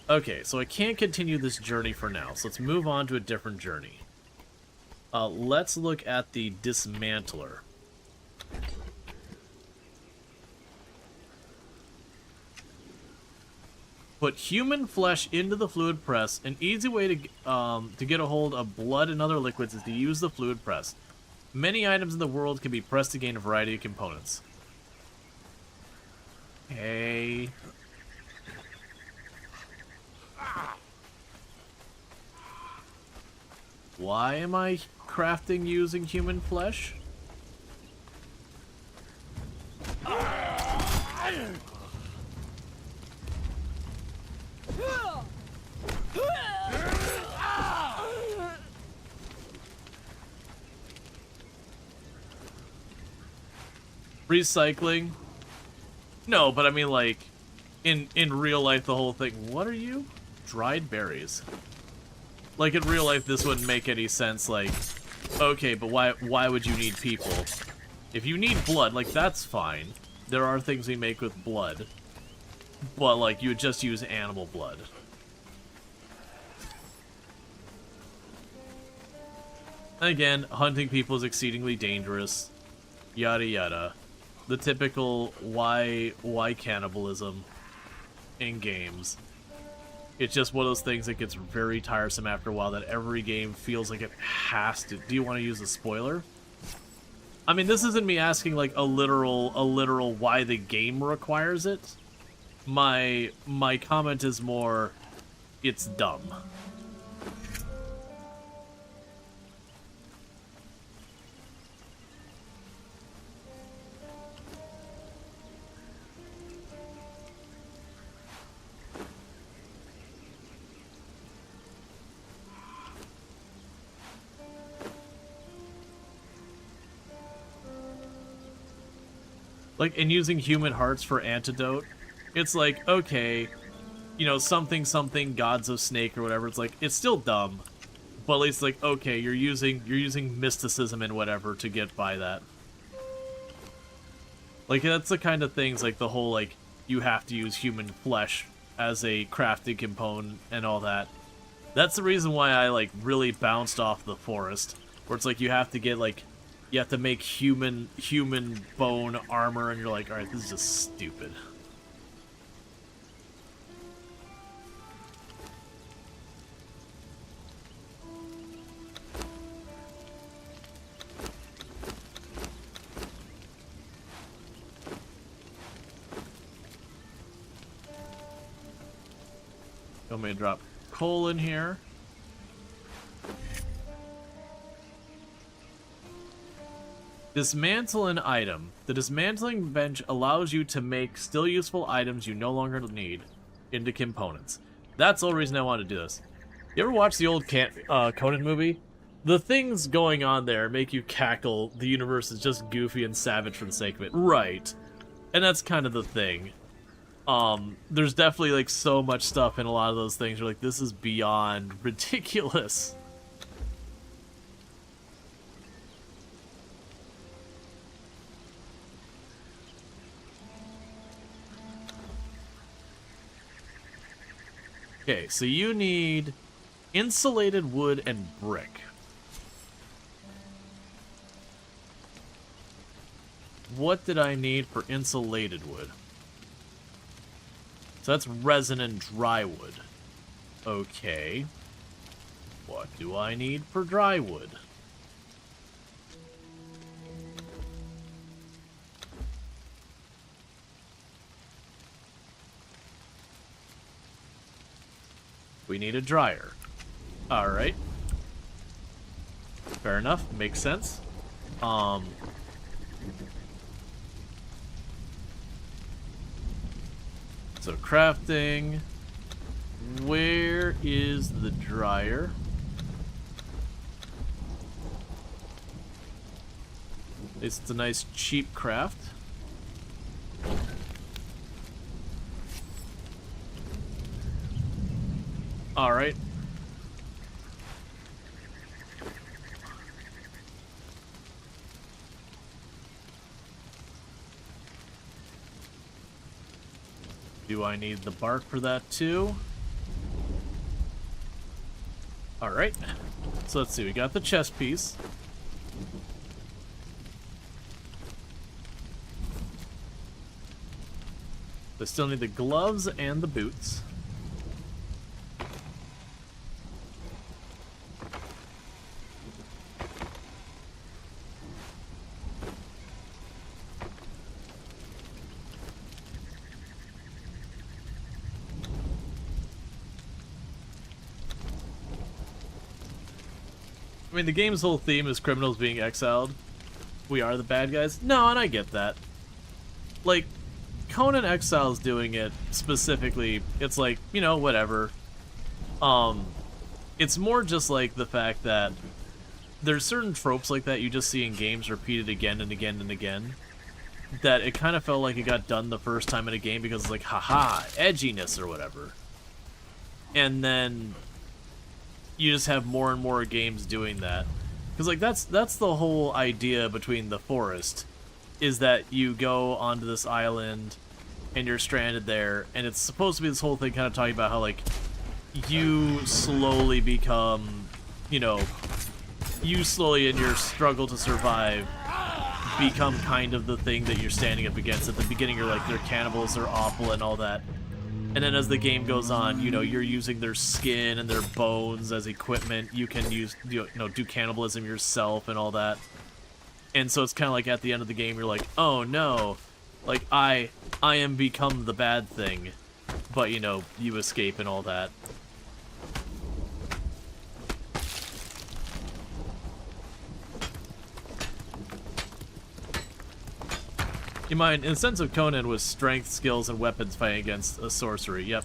Okay, so I can't continue this journey for now, so let's move on to a different journey. Let's look at the Dismantler. Put human flesh into the fluid press. An easy way to get a hold of blood and other liquids is to use the fluid press. Many items in the world can be pressed to gain a variety of components. Okay. Why am I crafting using human flesh? Recycling? No, but I mean like in real life the whole thing. What are you? Dried berries. Like in real life this wouldn't make any sense, like okay, but why would you need people? If you need blood, like that's fine. There are things we make with blood. But like you would just use animal blood. Again, hunting people is exceedingly dangerous. Yada yada. The typical why cannibalism in games. It's just one of those things that gets very tiresome after a while, that every game feels like it has to. Do you want to use a spoiler? I mean, this isn't me asking like a literal why the game requires it. My comment is more, it's dumb. Like, in using human hearts for antidote, it's like, okay, you know, something, gods of snake or whatever, it's like, it's still dumb. But at least, like, okay, you're using mysticism and whatever to get by that. Like, that's the kind of things, like, the whole, like, you have to use human flesh as a crafting component and all that. That's the reason why I, like, really bounced off the forest. Where it's like, you have to get, like, you have to make human bone armor, and you're like, alright, this is just stupid. Want me to drop coal in here? Dismantle an item. The dismantling bench allows you to make still useful items you no longer need into components. That's the whole reason I want to do this. You ever watch the old Conan movie? The things going on there make you cackle. The universe is just goofy and savage for the sake of it. Right. And that's kind of the thing. There's definitely like so much stuff in a lot of those things. You're like, this is beyond ridiculous. Okay, so you need insulated wood and brick. What did I need for insulated wood? So that's resin and dry wood. Okay. What do I need for dry wood? We need a dryer. Alright. Fair enough. Makes sense. So crafting. Where is the dryer? It's a nice cheap craft. Alright. Do I need the bark for that too? Alright. So let's see, we got the chest piece. I still need the gloves and the boots. I mean, the game's whole theme is criminals being exiled. We are the bad guys. No, and I get that. Like, Conan Exiles doing it specifically, it's like, you know, whatever. It's more just like the fact that there's certain tropes like that you just see in games repeated again and again and again, that it kind of felt like it got done the first time in a game because it's like, haha, edginess or whatever. And then you just have more and more games doing that. Because, like, that's the whole idea between the forest, is that you go onto this island and you're stranded there, and it's supposed to be this whole thing kind of talking about how, like, you slowly become, you know, you slowly in your struggle to survive become kind of the thing that you're standing up against. At the beginning you're like, they're cannibals, they're awful and all that. And then as the game goes on, you know, you're using their skin and their bones as equipment. You can use, you know, do cannibalism yourself and all that. And so it's kind of like at the end of the game, you're like, oh no, like I am become the bad thing, but you know, you escape and all that. You mind, in the sense of Conan was strength, skills, and weapons fighting against a sorcery. Yep.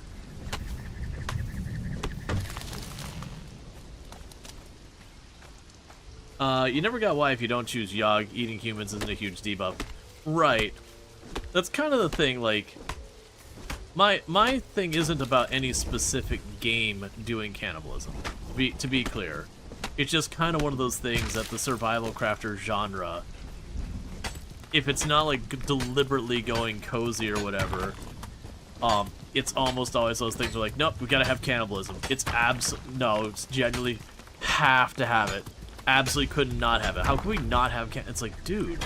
You never got why if you don't choose Yogg, eating humans isn't a huge debuff. Right. That's kind of the thing, like, my thing isn't about any specific game doing cannibalism, to be clear. It's just kind of one of those things that the survival crafter genre, if it's not like deliberately going cozy or whatever, it's almost always those things where like, nope, we gotta have cannibalism. It's no, it's genuinely have to have it. Absolutely could not have it. How could we not have It's like, dude,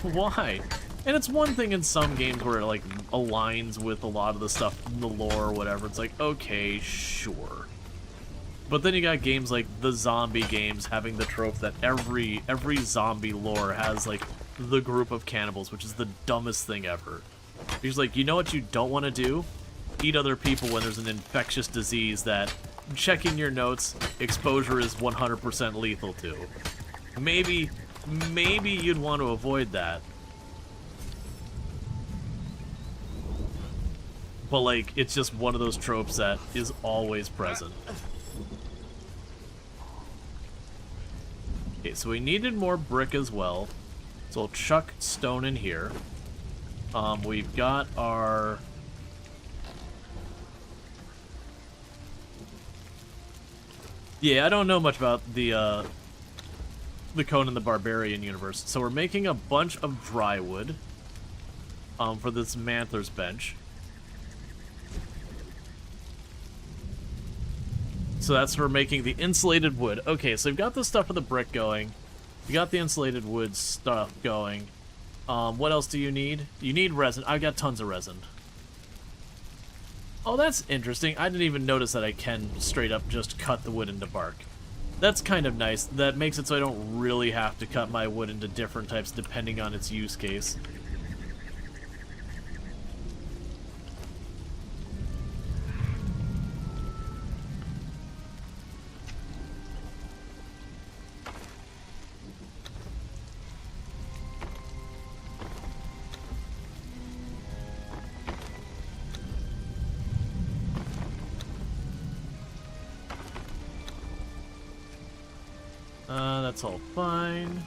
why? And it's one thing in some games where it like aligns with a lot of the stuff in the lore or whatever. It's like, okay, sure. But then you got games like the zombie games having the trope that every zombie lore has like the group of cannibals, which is the dumbest thing ever. Because like, you know what you don't want to do? Eat other people when there's an infectious disease that, checking your notes, exposure is 100% lethal to. Maybe you'd want to avoid that. But like, it's just one of those tropes that is always present. Okay, so we needed more brick as well. So we'll chuck stone in here. We've got our... Yeah, I don't know much about the Conan the Barbarian universe. So we're making a bunch of dry wood for this Mantler's bench. So that's for making the insulated wood. Okay, so we've got the stuff for the brick going. We got the insulated wood stuff going. What else do you need? You need resin. I've got tons of resin. Oh, that's interesting. I didn't even notice that I can straight up just cut the wood into bark. That's kind of nice. That makes it so I don't really have to cut my wood into different types depending on its use case. That's all fine.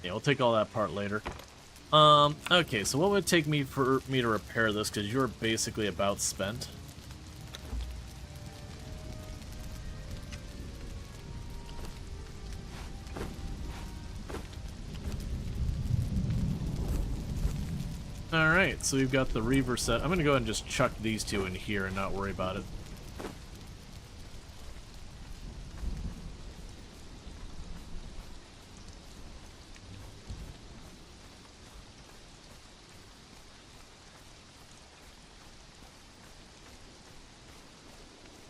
Yeah, we'll take all that part later. Okay, so what would it take me for me to repair this? Because you're basically about spent. Alright, so we've got the Reaver set. I'm gonna go ahead and just chuck these two in here and not worry about it.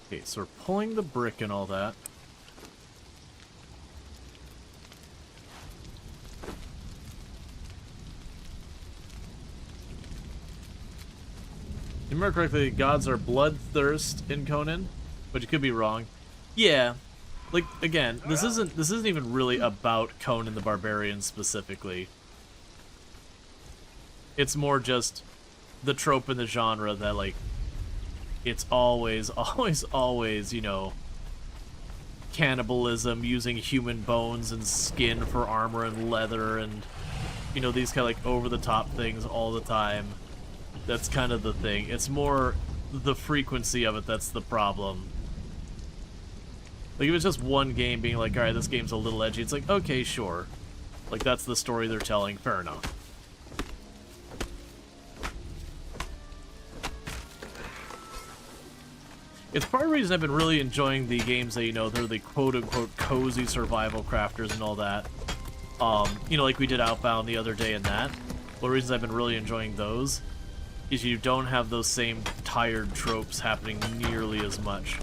Okay, so we're pulling the brick and all that. If you remember correctly, gods are bloodthirst in Conan, but you could be wrong. Yeah, like again, this isn't even really about Conan the Barbarian specifically. It's more just the trope in the genre that like it's always, you know, cannibalism, using human bones and skin for armor and leather and, you know, these kind of like over-the-top things all the time. That's kind of the thing. It's more the frequency of it that's the problem. Like, if it's just one game being like, alright, this game's a little edgy, it's like, okay, sure. Like, that's the story they're telling, fair enough. It's part of the reason I've been really enjoying the games that, you know, they're the quote-unquote cozy survival crafters and all that. You know, like we did Outbound the other day and that. One of the reasons I've been really enjoying those is you don't have those same tired tropes happening nearly as much.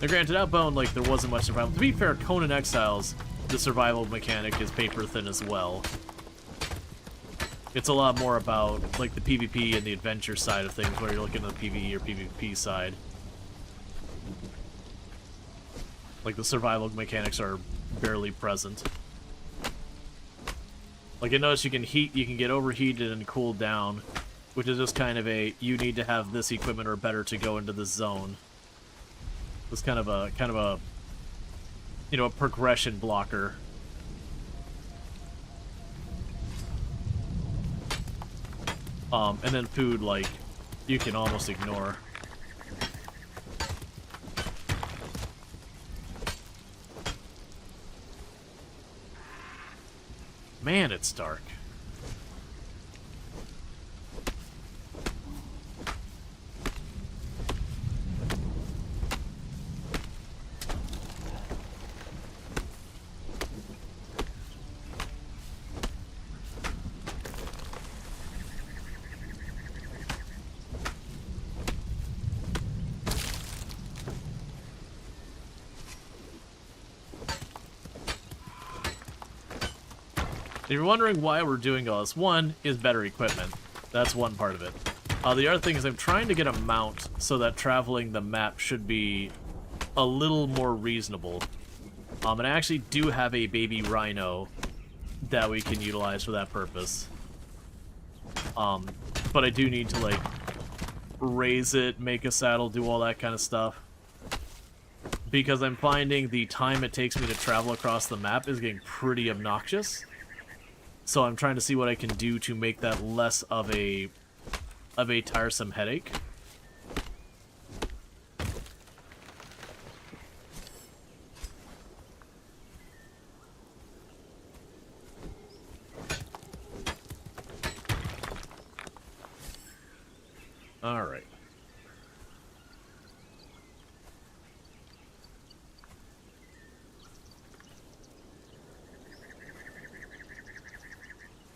Now granted, Outbound, like, there wasn't much survival. To be fair, Conan Exiles, the survival mechanic is paper thin as well. It's a lot more about, like, the PvP and the adventure side of things, where you're looking at the PvE or PvP side. Like, the survival mechanics are barely present. Like, I noticed you can get overheated and cooled down, which is just kind of a, you need to have this equipment or better to go into this zone. It's kind of a, you know, a progression blocker. And then food, like, you can almost ignore. Man, it's dark. If you're wondering why we're doing all this, one is better equipment. That's one part of it. The other thing is I'm trying to get a mount so that traveling the map should be a little more reasonable. And I actually do have a baby rhino that we can utilize for that purpose. But I do need to, like, raise it, make a saddle, do all that kind of stuff. Because I'm finding the time it takes me to travel across the map is getting pretty obnoxious. So I'm trying to see what I can do to make that less of a tiresome headache. All right.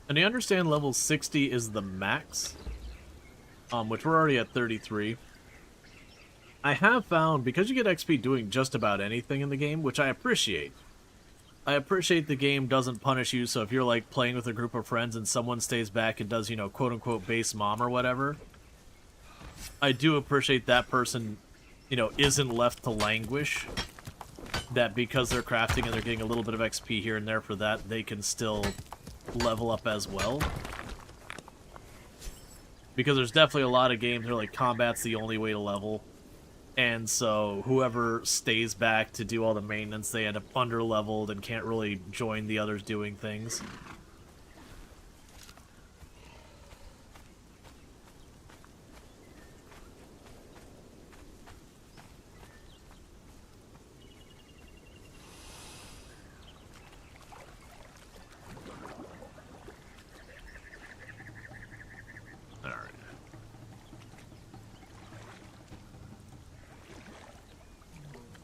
And I understand level 60 is the max, which we're already at 33. I have found, because you get XP doing just about anything in the game, which I appreciate. I appreciate the game doesn't punish you, so if you're, like, playing with a group of friends and someone stays back and does, you know, quote-unquote base mom or whatever, I do appreciate that person, you know, isn't left to languish. That because they're crafting and they're getting a little bit of XP here and there for that, they can still level up as well. Because there's definitely a lot of games where, like, combat's the only way to level. And so whoever stays back to do all the maintenance, they end up under-leveled and can't really join the others doing things.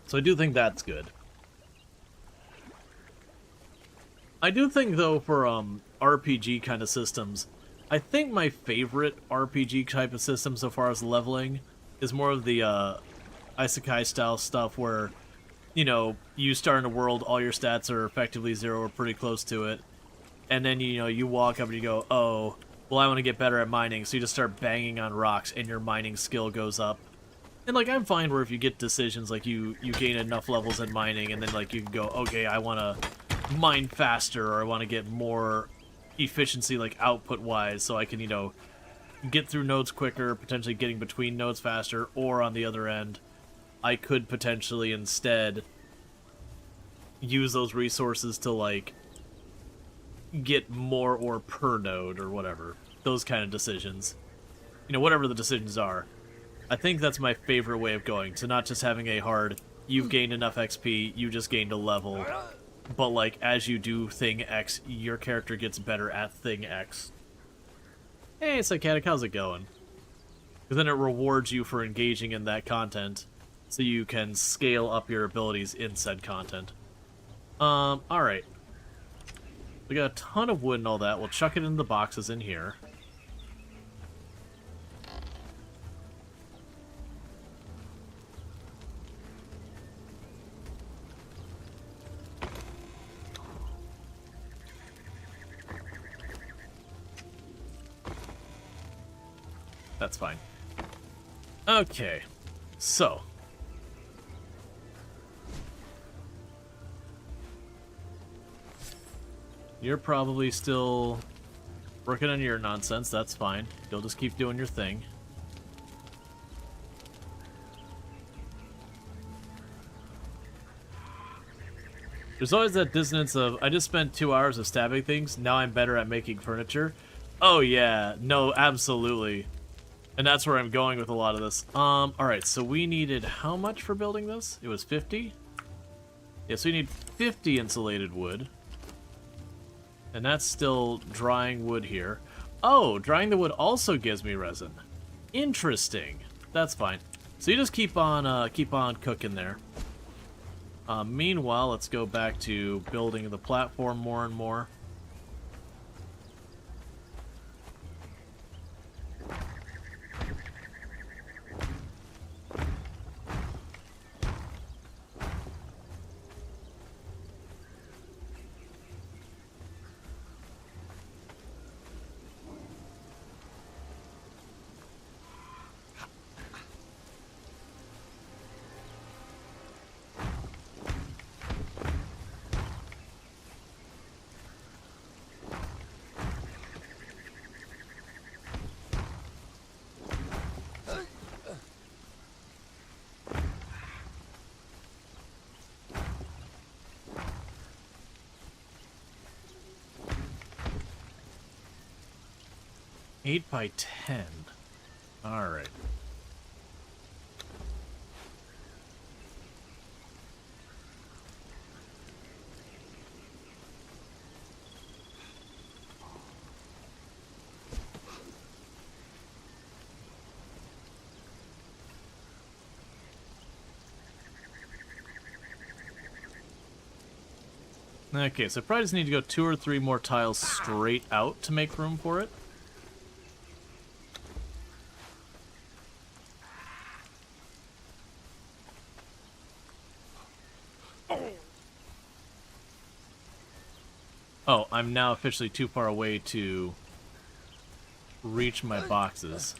So I do think that's good. I do think, though, for RPG kind of systems, I think my favorite RPG type of system so far as leveling is more of the Isekai style stuff where, you know, you start in a world, all your stats are effectively 0 or pretty close to it, and then, you know, you walk up and you go, oh, well, I want to get better at mining, so you just start banging on rocks and your mining skill goes up. And, like, I'm fine where if you get decisions, like, you gain enough levels in mining, and then, like, you can go, okay, I want to mine faster, or I want to get more efficiency, like, output-wise, so I can, you know, get through nodes quicker, potentially getting between nodes faster, or, on the other end, I could potentially instead use those resources to, like, get more ore per node, or whatever. Those kind of decisions. You know, whatever the decisions are. I think that's my favorite way of going, to not just having a hard, you've gained enough XP, you just gained a level, but, like, as you do thing X, your character gets better at thing X. Hey, Psychotic, how's it going? Because then it rewards you for engaging in that content, so you can scale up your abilities in said content. Alright. We got a ton of wood and all that, we'll chuck it in the boxes in here. That's fine. Okay, so. You're probably still working on your nonsense, that's fine. You'll just keep doing your thing. There's always that dissonance of, I just spent 2 hours of stabbing things, now I'm better at making furniture. Oh yeah, no, absolutely. And that's where I'm going with a lot of this. Alright, so we needed how much for building this? It was 50? Yeah, so we need 50 insulated wood. And that's still drying wood here. Oh, drying the wood also gives me resin. Interesting. That's fine. So you just keep on cooking there. Meanwhile, let's go back to building the platform more and more. Eight by 10. Alright. Okay, so probably just need to go 2 or 3 more tiles straight out to make room for it. Oh, I'm now officially too far away to reach my boxes.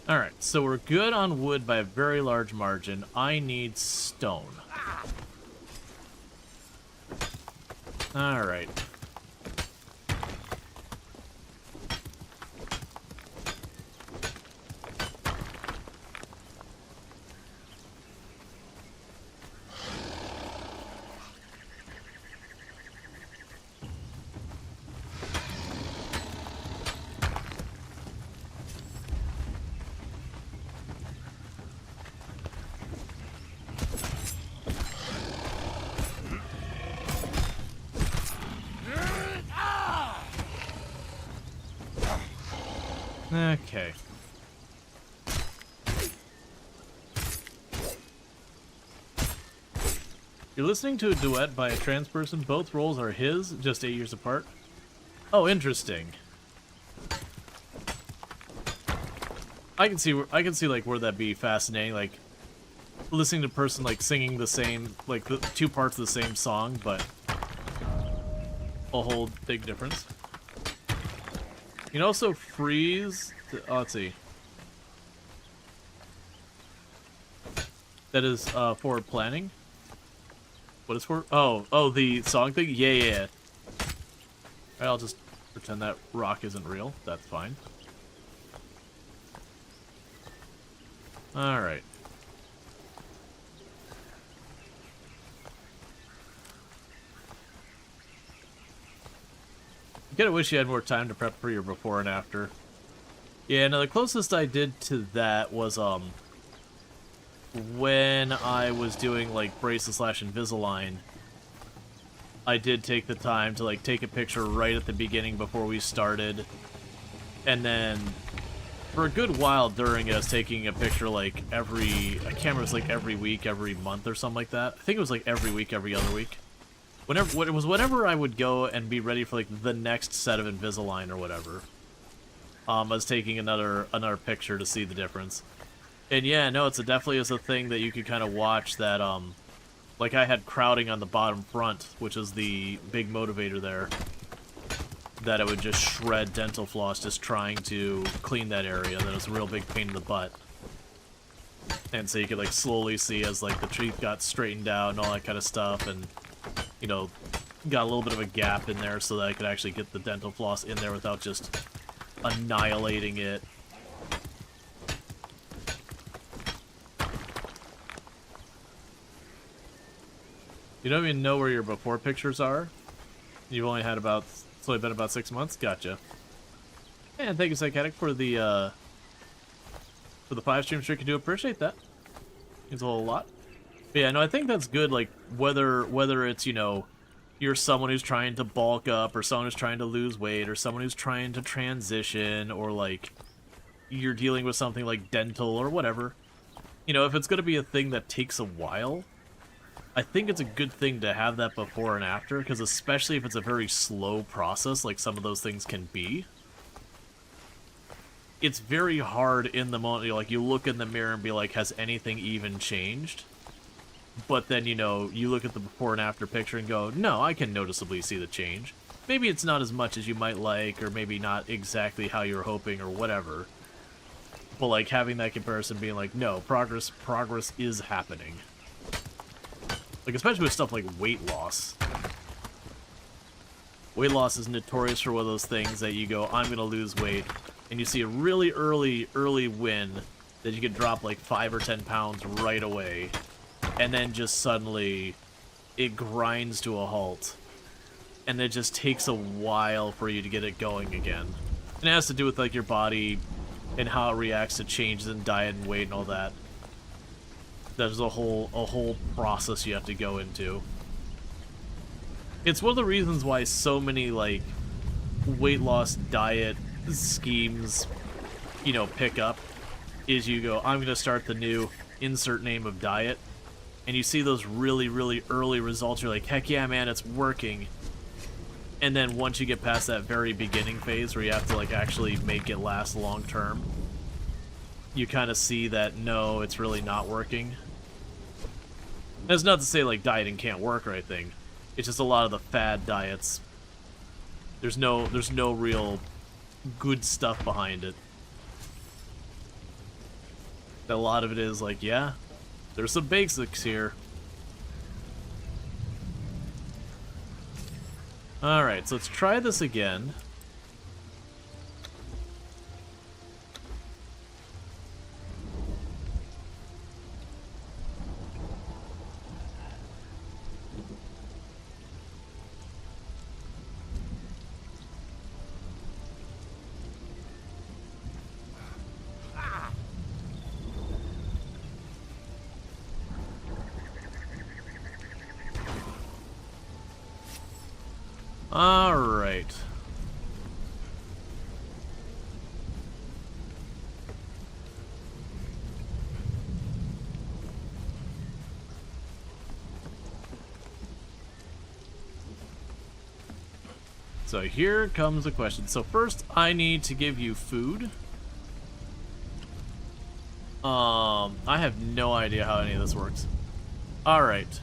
Alright, so we're good on wood by a very large margin. I need stone. Alright. Okay. You're listening to a duet by a trans person. Both roles are his, just 8 years apart. Oh, interesting. I can see like where that'd be fascinating, like listening to a person like singing the same, like the 2 parts of the same song, but a whole big difference. You can also freeze. Oh, let's see. That is forward planning. What is for? Oh, the song thing. Yeah. Alright, I'll just pretend that rock isn't real. That's fine. All right. You gotta wish you had more time to prep for your before and after. Yeah, no, the closest I did to that was, when I was doing, like, Braces / Invisalign, I did take the time to, like, take a picture right at the beginning before we started, and then, for a good while during it, I was taking a picture, like, I can't remember, it was, like, every week, every month, or something like that. I think it was, like, every week, every other week. Whenever I would go and be ready for, like, the next set of Invisalign or whatever, I was taking another picture to see the difference. And yeah, no, definitely is a thing that you could kind of watch that, like I had crowding on the bottom front, which is the big motivator there, that it would just shred dental floss just trying to clean that area. That was a real big pain in the butt. And so you could, like, slowly see as, like, the teeth got straightened out and all that kind of stuff, and, you know, got a little bit of a gap in there so that I could actually get the dental floss in there without just annihilating it. You don't even know where your before pictures are? You've only had it's only been about 6 months? Gotcha. And thank you, Psychotic, for the 5 stream streak. I do appreciate that. Means a whole lot. But yeah, no, I think that's good, like, whether it's, you know, you're someone who's trying to bulk up, or someone who's trying to lose weight, or someone who's trying to transition, or, like, you're dealing with something like dental or whatever. You know, if it's going to be a thing that takes a while, I think it's a good thing to have that before and after, because especially if it's a very slow process, like some of those things can be, it's very hard in the moment. Like, you look in the mirror and be like, has anything even changed? But then, you know, you look at the before and after picture and go, no, I can noticeably see the change. Maybe it's not as much as you might like, or maybe not exactly how you're hoping, or whatever. But, like, having that comparison being like, no, progress is happening. Like, especially with stuff like weight loss. Weight loss is notorious for one of those things that you go, I'm gonna lose weight, and you see a really early win that you could drop like 5 or 10 pounds right away, and then just suddenly it grinds to a halt, and it just takes a while for you to get it going again. And it has to do with like your body and how it reacts to changes in diet and weight and all that. There's a whole process you have to go into. It's one of the reasons why so many like weight loss diet schemes, you know, pick up, is you go, I'm gonna start the new insert name of diet, and you see those really early results, you're like, heck yeah man, it's working. And then once you get past that very beginning phase where you have to like actually make it last long term, you kind of see that no, it's really not working. That's not to say like dieting can't work or anything. It's just a lot of the fad diets. There's no real good stuff behind it. A lot of it is like, yeah, there's some basics here. Alright, so let's try this again. Alright. So here comes the question. So first I need to give you food. I have no idea how any of this works. Alright.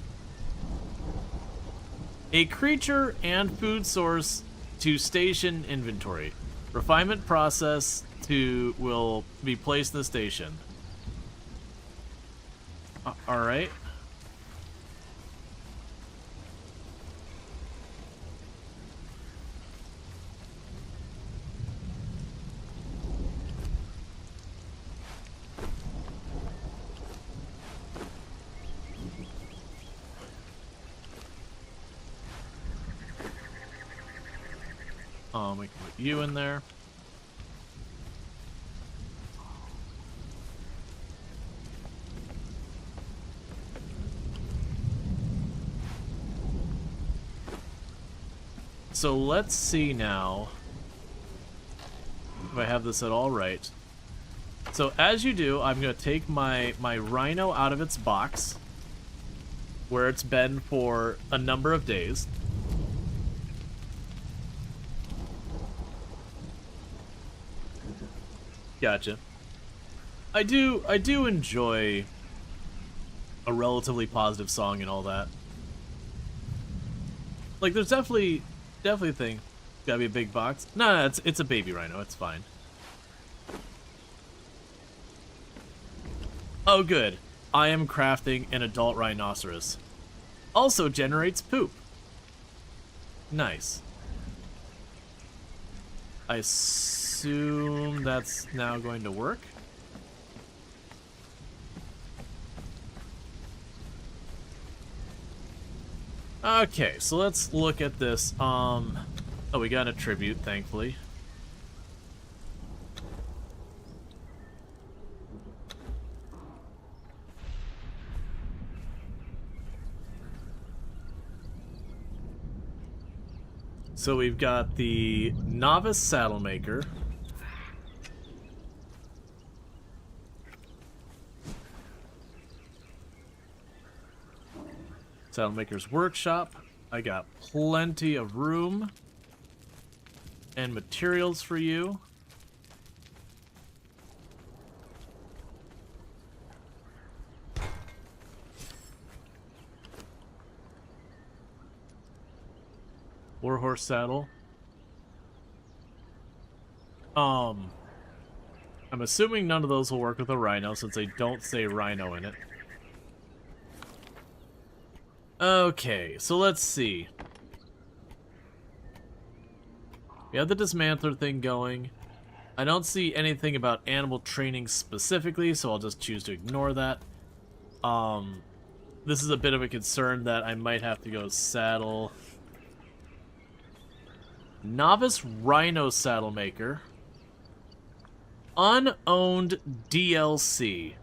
A creature and food source to station inventory. Refinement process will be placed in the station. Alright. We can put you in there. So let's see now if I have this at all right. So as you do, I'm going to take my rhino out of its box where it's been for a number of days. Gotcha. I do enjoy a relatively positive song and all that. Like, there's definitely a thing. Gotta be a big box. Nah, it's a baby rhino. It's fine. Oh, good. I am crafting an adult rhinoceros. Also generates poop. Nice. I assume that's now going to work. Okay, so let's look at this. Oh, we got a tribute, thankfully. So we've got the Novice Saddlemaker. Saddlemaker's Workshop. I got plenty of room and materials for you. Warhorse saddle. I'm assuming none of those will work with a rhino since they don't say rhino in it. Okay, so let's see. We have the dismantler thing going. I don't see anything about animal training specifically, so I'll just choose to ignore that. This is a bit of a concern that I might have to go saddle. Novice Rhino Saddle Maker. Unowned DLC.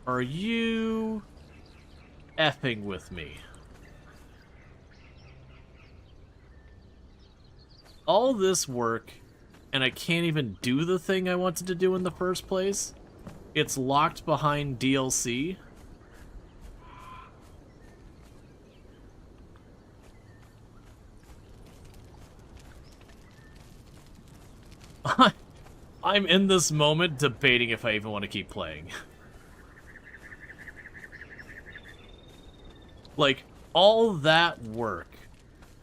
Are you effing with me? All this work, and I can't even do the thing I wanted to do in the first place? It's locked behind DLC? I'm in this moment debating if I even want to keep playing. Like, all that work.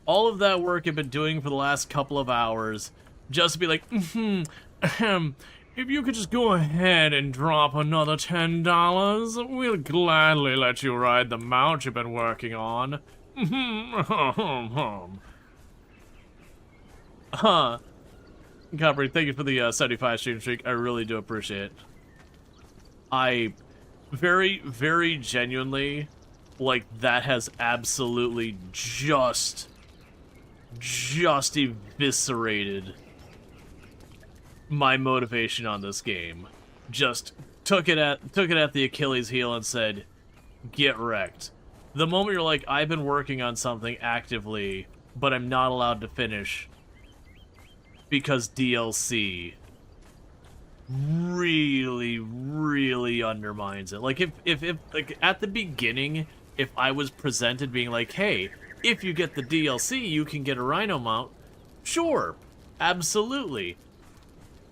All of that work I've been doing for the last couple of hours, just to be like, if you could just go ahead and drop another $10, we'll gladly let you ride the mount you've been working on. Coppery, thank you for the 75 stream streak. I really do appreciate it. I very, very genuinely, like, that has absolutely just eviscerated my motivation on this game. Just took it at the Achilles heel and said, get wrecked. The moment you're like, I've been working on something actively, but I'm not allowed to finish because DLC really, really undermines it. Like, if like, at the beginning, if I was presented being like, hey, if you get the DLC, you can get a Rhino mount, sure, absolutely.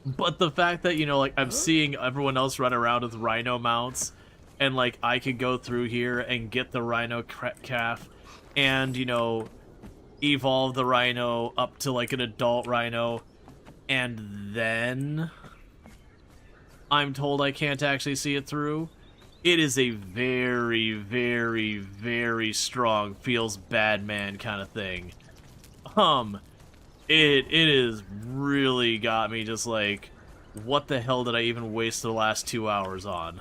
But the fact that, you know, like, I'm seeing everyone else run around with Rhino mounts, and, like, I could go through here and get the Rhino calf, and, you know, evolve the Rhino up to, like, an adult Rhino, and then I'm told I can't actually see it through. It is a very, very, very strong feels bad man kind of thing. It is really got me just like, what the hell did I even waste the last 2 hours on?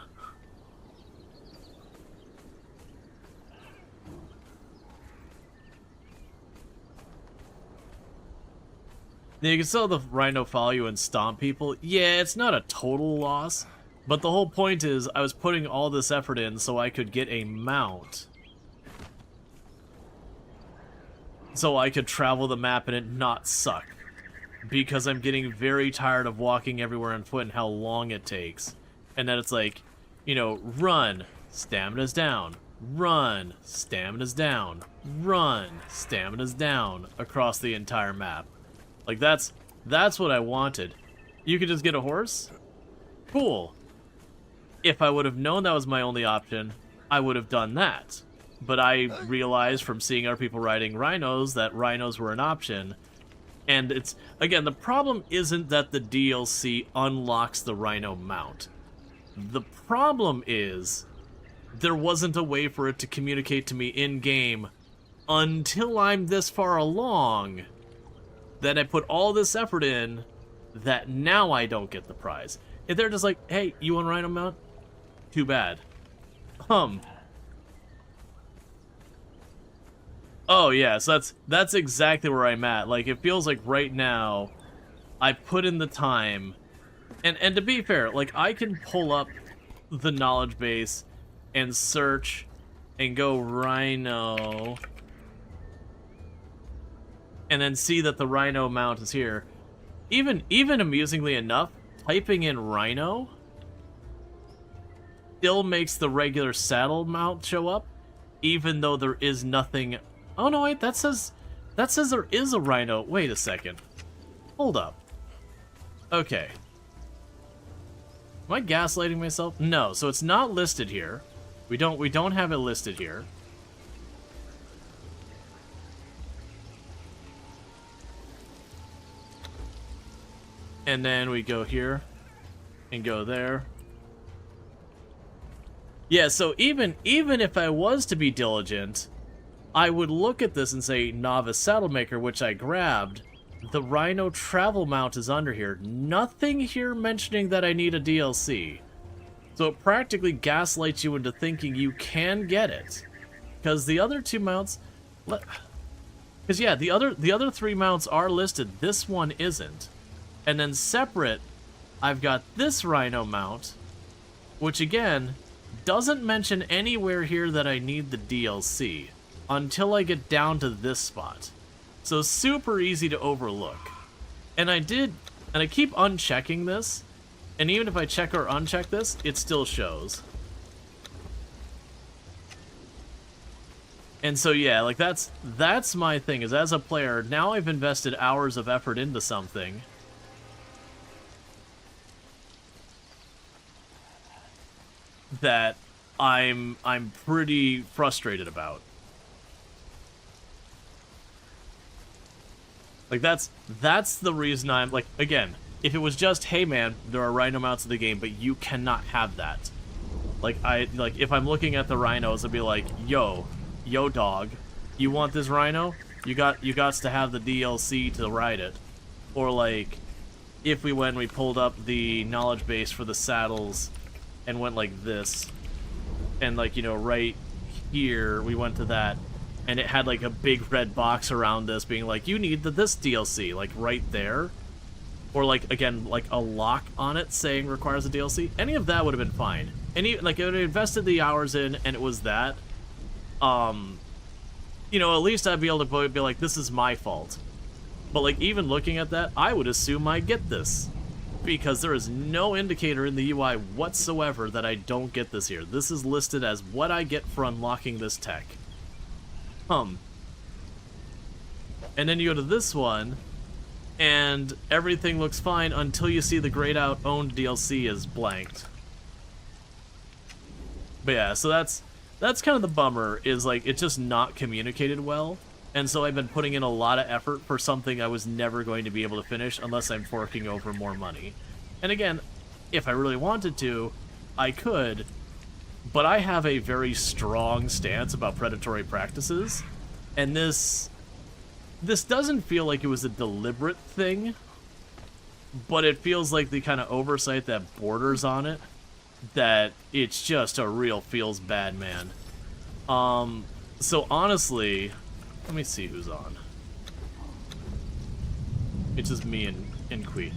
Now you can still have the Rhino follow you and stomp people. Yeah, it's not a total loss. But the whole point is, I was putting all this effort in so I could get a mount. So I could travel the map and it not suck. Because I'm getting very tired of walking everywhere on foot and how long it takes. And then it's like, you know, run, stamina's down. Run, stamina's down. Run, stamina's down across the entire map. Like, that's what I wanted. You could just get a horse? Cool. If I would have known that was my only option, I would have done that. But I realized from seeing other people riding rhinos that rhinos were an option. And it's, again, the problem isn't that the DLC unlocks the rhino mount. The problem is there wasn't a way for it to communicate to me in-game until I'm this far along that I put all this effort in that now I don't get the prize. If they're just like, hey, you want a rhino mount? Too bad. Oh yeah, so that's exactly where I'm at. Like, it feels like right now I put in the time, and to be fair, like, I can pull up the knowledge base and search and go rhino and then see that the rhino mount is here. Even amusingly enough, typing in rhino still makes the regular saddle mount show up, even though there is nothing. Oh no, wait, that says there is a rhino. Wait a second. Hold up. Okay. Am I gaslighting myself? No, so it's not listed here. We don't have it listed here. And then we go here and go there. Yeah, so even if I was to be diligent, I would look at this and say Novice Saddlemaker, which I grabbed. The Rhino travel mount is under here. Nothing here mentioning that I need a DLC. So it practically gaslights you into thinking you can get it. Because the other two mounts... Because yeah, the other three mounts are listed. This one isn't. And then separate, I've got this Rhino mount, which again, doesn't mention anywhere here that I need the DLC until I get down to this spot. So super easy to overlook. And I keep unchecking this, and even if I check or uncheck this, it still shows. And so yeah, like that's my thing, is as a player, now I've invested hours of effort into something. That I'm pretty frustrated about. Like that's the reason I'm like, again, if it was just, hey man, there are Rhino mounts in the game, but you cannot have that. Like if I'm looking at the Rhinos, I'd be like, yo dog, you want this Rhino? You got to have the DLC to ride it. Or like, if we pulled up the knowledge base for the saddles and went like this, and like, you know, right here we went to that, and it had like a big red box around this being like, you need this DLC, like right there. Or like, again, like a lock on it saying requires a DLC. Any of that would have been fine. Any, like, if I invested the hours in and it was that, you know, at least I'd be able to be like, this is my fault. But like, even looking at that, I would assume I get this, because there is no indicator in the UI whatsoever that I don't get this here. This is listed as what I get for unlocking this tech. And then you go to this one, and everything looks fine until you see the grayed out owned DLC is blanked. But yeah, so that's kind of the bummer, is like, it's just not communicated well. And so I've been putting in a lot of effort for something I was never going to be able to finish unless I'm forking over more money. And again, if I really wanted to, I could, but I have a very strong stance about predatory practices, and this doesn't feel like it was a deliberate thing, but it feels like the kind of oversight that borders on it, that it's just a real feels bad, man. So honestly, let me see who's on. It's just me and Queet.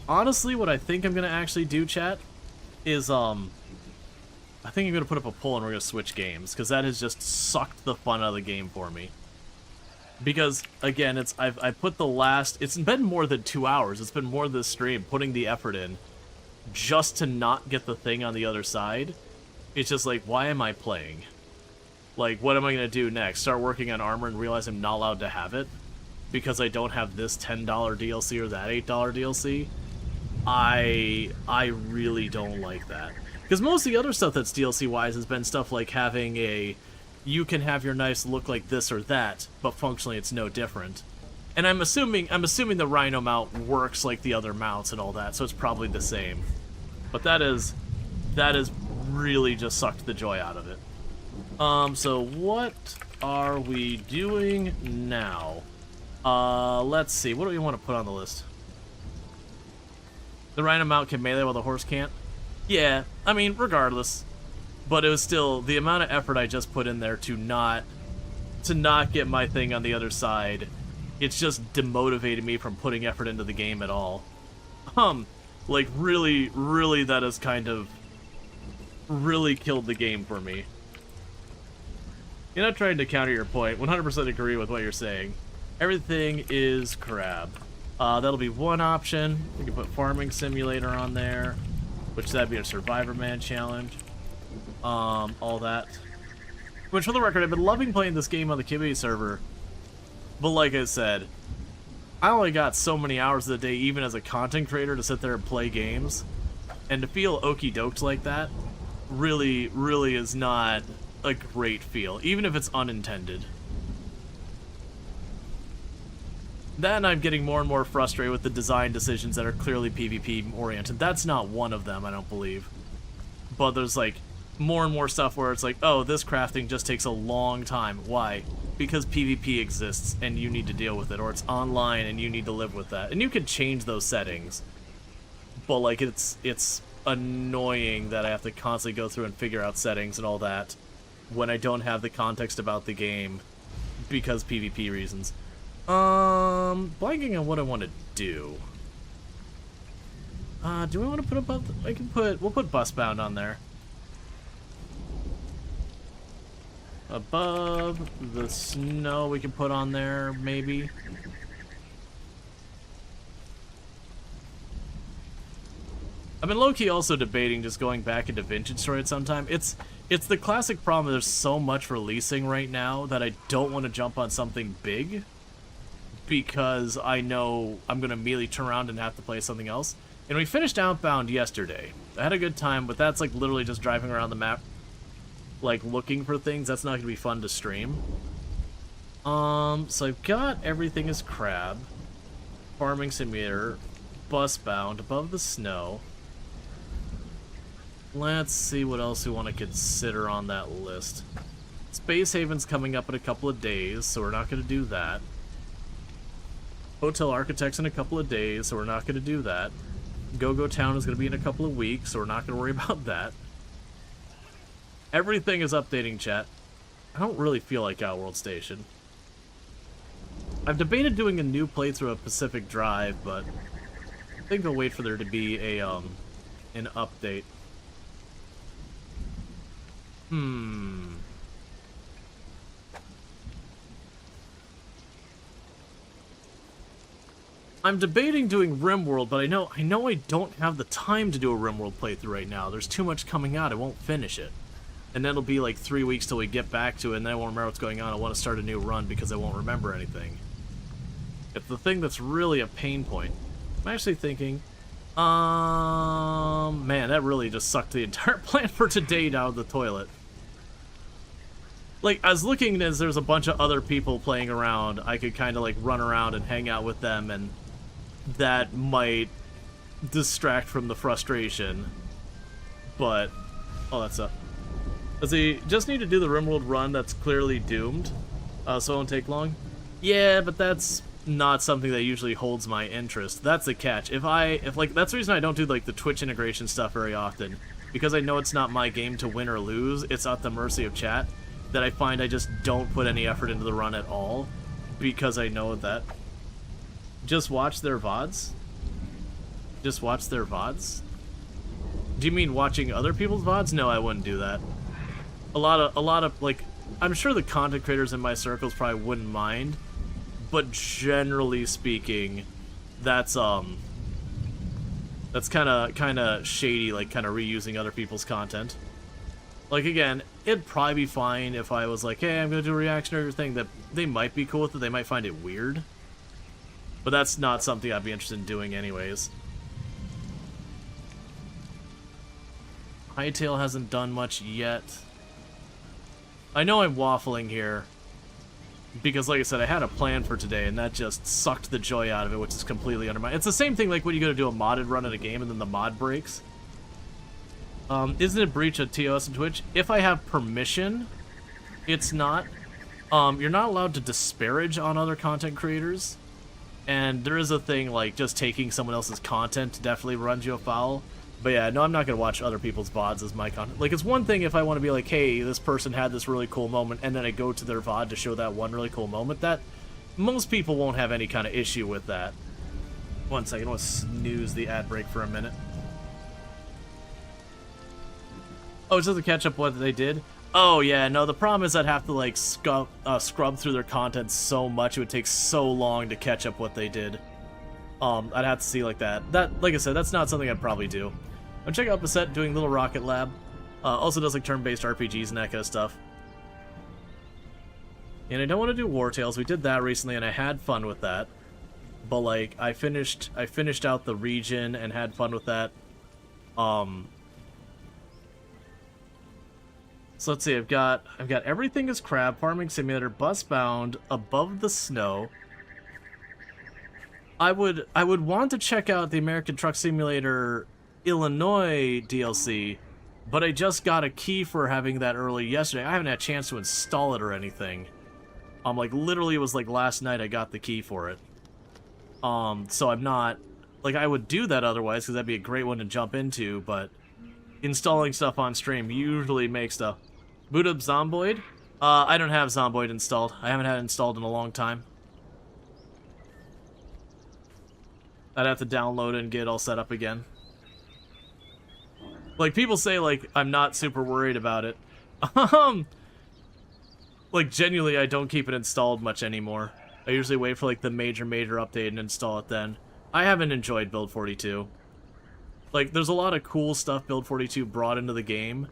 Honestly, what I think I'm gonna actually do, chat, is I think I'm gonna put up a poll and we're gonna switch games, because that has just sucked the fun out of the game for me. Because again, I put the last, it's been more than 2 hours. It's been more than this stream, putting the effort in just to not get the thing on the other side. It's just like, why am I playing? Like, what am I gonna do next? Start working on armor and realize I'm not allowed to have it because I don't have this $10 DLC or that $8 DLC? I really don't like that. Because most of the other stuff that's DLC-wise has been stuff like having a, you can have your knives look like this or that, but functionally it's no different. And I'm assuming the Rhino mount works like the other mounts and all that, so it's probably the same. But that is really just sucked the joy out of it. So what are we doing now? Let's see, what do we want to put on the list? The Rhino mount can melee while the horse can't? Yeah, I mean, regardless. But it was still, the amount of effort I just put in there to not get my thing on the other side, it's just demotivated me from putting effort into the game at all. Like, really, really, that has kind of really killed the game for me. You're not trying to counter your point. 100% agree with what you're saying. Everything is crap. That'll be one option. We can put Farming Simulator on there, which that'd be a Survivor Man challenge. All that. Which, for the record, I've been loving playing this game on the Kibbe server. But like I said, I only got so many hours of the day, even as a content creator, to sit there and play games. And to feel okey-doked like that really, really is not a great feel, even if it's unintended. Then I'm getting more and more frustrated with the design decisions that are clearly PvP oriented. That's not one of them, I don't believe. But there's like more and more stuff where it's like, oh, this crafting just takes a long time. Why? Because PvP exists and you need to deal with it, or it's online and you need to live with that. And you can change those settings, but like it's annoying that I have to constantly go through and figure out settings and all that when I don't have the context about the game because PvP reasons. Blanking on what I want to do. Do we want to put above? We'll put Busbound on there. Above the snow we can put on there, maybe. I've been low-key also debating just going back into Vintage Story at some time. It's the classic problem. There's so much releasing right now that I don't want to jump on something big because I know I'm going to immediately turn around and have to play something else. And we finished Outbound yesterday. I had a good time, but that's like literally just driving around the map, like looking for things. That's not going to be fun to stream. So I've got Everything is Crab, Farming Simulator, Busbound, Above the Snow. Let's see what else we want to consider on that list. Space Haven's coming up in a couple of days, so we're not going to do that. Hotel Architects in a couple of days, so we're not going to do that. Go-Go Town is going to be in a couple of weeks, so we're not going to worry about that. Everything is updating, chat. I don't really feel like Outworld Station. I've debated doing a new playthrough of Pacific Drive, but I think I'll wait for there to be a an update. I'm debating doing RimWorld, but I know I don't have the time to do a RimWorld playthrough right now. There's too much coming out. I won't finish it. And then it'll be like 3 weeks till we get back to it, and then I won't remember what's going on. I want to start a new run because I won't remember anything. It's the thing that's really a pain point. I'm actually thinking, man, that really just sucked the entire plan for today down the toilet. Like, I was looking as there's a bunch of other people playing around. I could kind of like run around and hang out with them, and that might distract from the frustration. But, oh, that's a... Does he just need to do the RimWorld run that's clearly doomed? So it won't take long? Yeah, but that's not something that usually holds my interest. That's the catch. If like, that's the reason I don't do like the Twitch integration stuff very often. Because I know it's not my game to win or lose. It's at the mercy of chat. That I find I just don't put any effort into the run at all. Because I know that. Just watch their VODs? Just watch their VODs? Do you mean watching other people's VODs? No, I wouldn't do that. A lot of, like, I'm sure the content creators in my circles probably wouldn't mind, but generally speaking, that's kind of shady, like, kind of reusing other people's content. Like, again, it'd probably be fine if I was like, hey, I'm gonna do a reactionary thing, that they might be cool with it, they might find it weird, but that's not something I'd be interested in doing anyways. Hightail hasn't done much yet. I know I'm waffling here, because like I said, I had a plan for today, and that just sucked the joy out of it, which is completely undermined. It's the same thing like when you go to do a modded run in a game, and then the mod breaks. Isn't it breach of TOS and Twitch? If I have permission, it's not. You're not allowed to disparage on other content creators, and there is a thing like just taking someone else's content definitely runs you afoul. But yeah, no, I'm not going to watch other people's VODs as my content. Like, it's one thing if I want to be like, hey, this person had this really cool moment, and then I go to their VOD to show that one really cool moment. That, most people won't have any kind of issue with that. One second, I want to snooze the ad break for a minute. Oh, just to catch up what they did? Oh, yeah, no, the problem is I'd have to, like, scrub through their content so much, it would take so long to catch up what they did. I'd have to see like that. That, like I said, that's not something I'd probably do. I'm checking out Basset doing Little Rocket Lab. Also does like turn-based RPGs and that kind of stuff. And I don't want to do War Tales. We did that recently, and I had fun with that. But like, I finished out the region and had fun with that. So let's see. I've got Everything is Crab, Farming Simulator, Busbound, Above the Snow. I would want to check out the American Truck Simulator Illinois DLC, But I just got a key for having that early yesterday. I haven't had a chance to install it or anything. Like, literally, it was, like, last night I got the key for it. So I'm not... Like, I would do that otherwise, because that'd be a great one to jump into, but... Installing stuff on stream usually makes stuff. Boot up Zomboid? I don't have Zomboid installed. I haven't had it installed in a long time. I'd have to download it and get it all set up again. Like, people say, like, I'm not super worried about it. Like, genuinely, I don't keep it installed much anymore. I usually wait for, like, the major update and install it then. I haven't enjoyed Build 42. Like, there's a lot of cool stuff Build 42 brought into the game,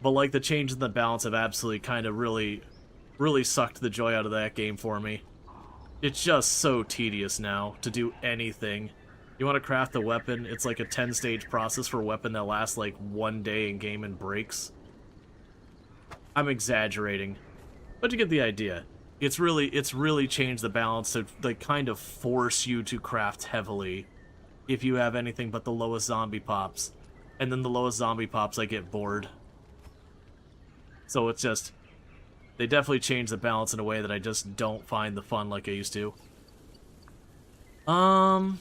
but, like, the changes in the balance have absolutely kind of really sucked the joy out of that game for me. It's just so tedious now to do anything. You want to craft a weapon, it's like a 10-stage process for a weapon that lasts, like, 1 day in game and breaks. I'm exaggerating, but you get the idea. It's really changed the balance to, like, kind of force you to craft heavily if you have anything but the lowest zombie pops. And then the lowest zombie pops, I get bored. So it's just... They definitely changed the balance in a way that I just don't find the fun like I used to. I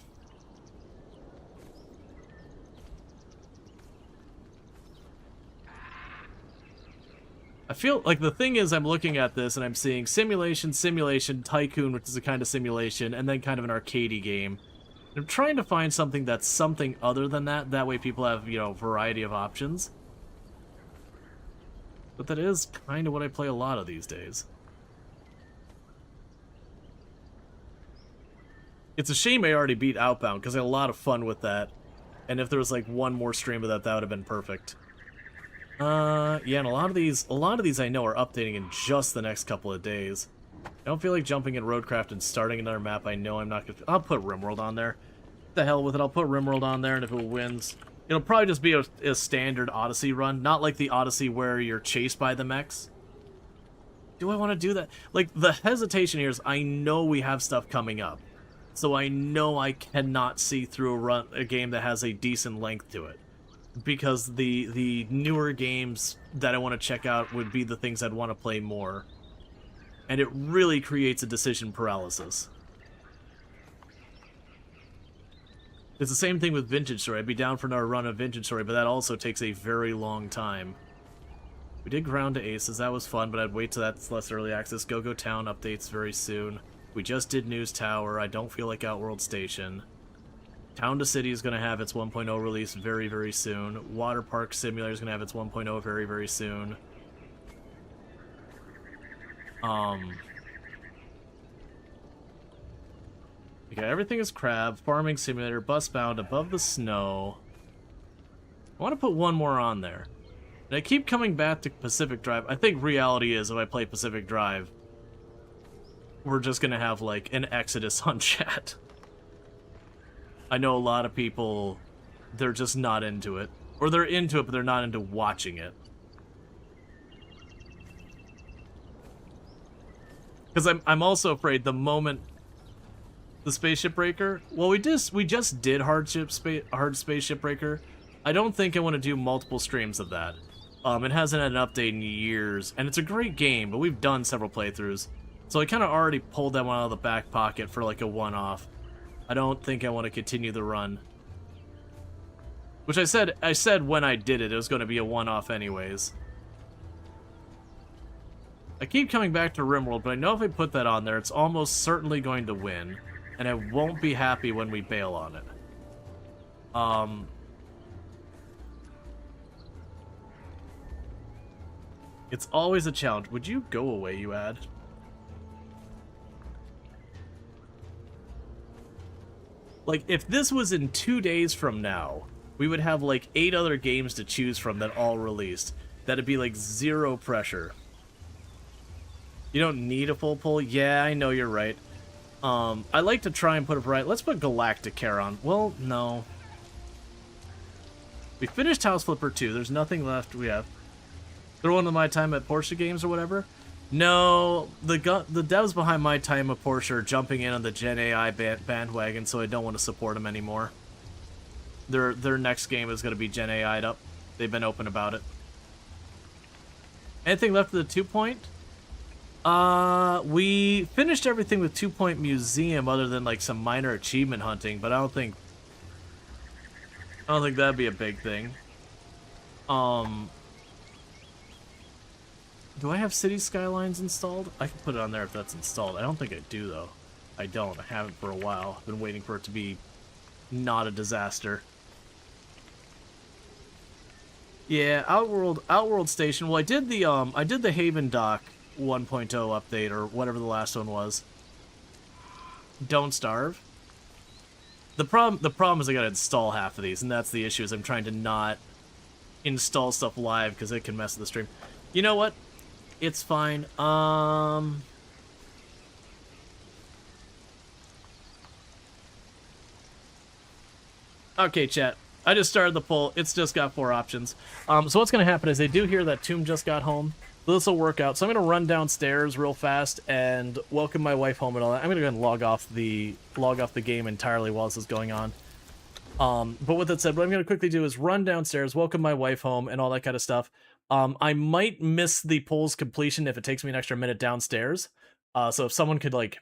feel like the thing is I'm looking at this and I'm seeing simulation, tycoon, which is a kind of simulation, and then kind of an arcadey game. I'm trying to find something that's something other than that. That way people have, you know, variety of options. But that is kind of what I play a lot of these days. It's a shame I already beat Outbound, because I had a lot of fun with that. And if there was, like, one more stream of that, that would have been perfect. Yeah, and a lot of these I know are updating in just the next couple of days. I don't feel like jumping in Roadcraft and starting another map. I know I'm not gonna... I'll put RimWorld on there. The hell with it, I'll put RimWorld on there, and if it wins... It'll probably just be a standard Odyssey run, not like the Odyssey where you're chased by the mechs. Do I want to do that? Like, the hesitation here is I know we have stuff coming up. So I know I cannot see through a game that has a decent length to it. Because the newer games that I want to check out would be the things I'd want to play more. And it really creates a decision paralysis. It's the same thing with Vintage Story. I'd be down for another run of Vintage Story, but that also takes a very long time. We did Ground to Aces. That was fun, but I'd wait till that's less early access. Go-Go Town updates very soon. We just did News Tower. I don't feel like Outworld Station. Town to City is going to have its 1.0 release very, very soon. Water Park Simulator is going to have its 1.0 very, very soon. Okay, everything is crab, farming simulator, bus bound, above the snow. I want to put one more on there. And I keep coming back to Pacific Drive. I think reality is if I play Pacific Drive, we're just going to have like an exodus on chat. I know a lot of people, they're just not into it. Or they're into it, but they're not into watching it. Because I'm also afraid the moment the Spaceship Breaker... Well, we just did Hard Spaceship Breaker. I don't think I want to do multiple streams of that. It hasn't had an update in years, and it's a great game, but we've done several playthroughs. So I kind of already pulled that one out of the back pocket for like a one-off. I don't think I want to continue the run. Which I said when I did it, it was going to be a one-off anyways. I keep coming back to RimWorld, but I know if I put that on there, it's almost certainly going to win. And I won't be happy when we bail on it. It's always a challenge. Would you go away, you ad? Like, if this was in 2 days from now, we would have, like, 8 other games to choose from that all released. That'd be, like, zero pressure. You don't need a full pull? Yeah, I know you're right. I like to try and put it right. Let's put Galactic on. Well, no. We finished House Flipper 2. There's nothing left we have. They're one of my time at Porsche games or whatever? No, the devs behind my time at Porsche are jumping in on the Gen AI bandwagon, so I don't want to support them anymore. Their next game is going to be Gen AI'd up. They've been open about it. Anything left of the 2 Point? We finished everything with 2 Point Museum other than like some minor achievement hunting, but I don't think that'd be a big thing. Do I have City Skylines installed? I can put it on there if that's installed. I don't think I do though. I don't. I haven't for a while. I've been waiting for it to be not a disaster. Yeah, Outworld Station. Well, I did the Haven Dock 1.0 update or whatever the last one was. Don't starve. The problem is I gotta install half of these, and that's the issue. Is I'm trying to not install stuff live because it can mess with the stream. You know what? It's fine. Okay, chat. I just started the poll. It's just got 4 options. So what's going to happen is they do hear that Tomb just got home. This will work out. So I'm going to run downstairs real fast and welcome my wife home and all that. I'm going to go ahead and log off the game entirely while this is going on. But with that said, what I'm going to quickly do is run downstairs, welcome my wife home, and all that kind of stuff. I might miss the poll's completion if it takes me an extra minute downstairs. So if someone could like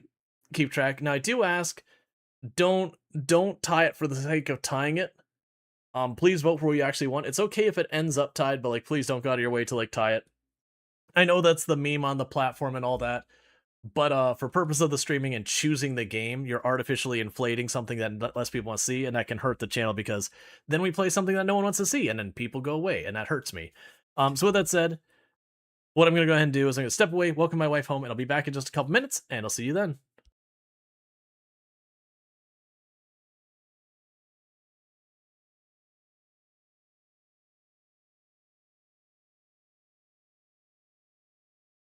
keep track. Now I do ask, don't tie it for the sake of tying it. Please vote for what you actually want. It's okay if it ends up tied, but like please don't go out of your way to like tie it. I know that's the meme on the platform and all that, but for purpose of the streaming and choosing the game, you're artificially inflating something that less people want to see, and that can hurt the channel because then we play something that no one wants to see, and then people go away, and that hurts me. So with that said, what I'm going to go ahead and do is I'm going to step away, welcome my wife home, and I'll be back in just a couple minutes, and I'll see you then.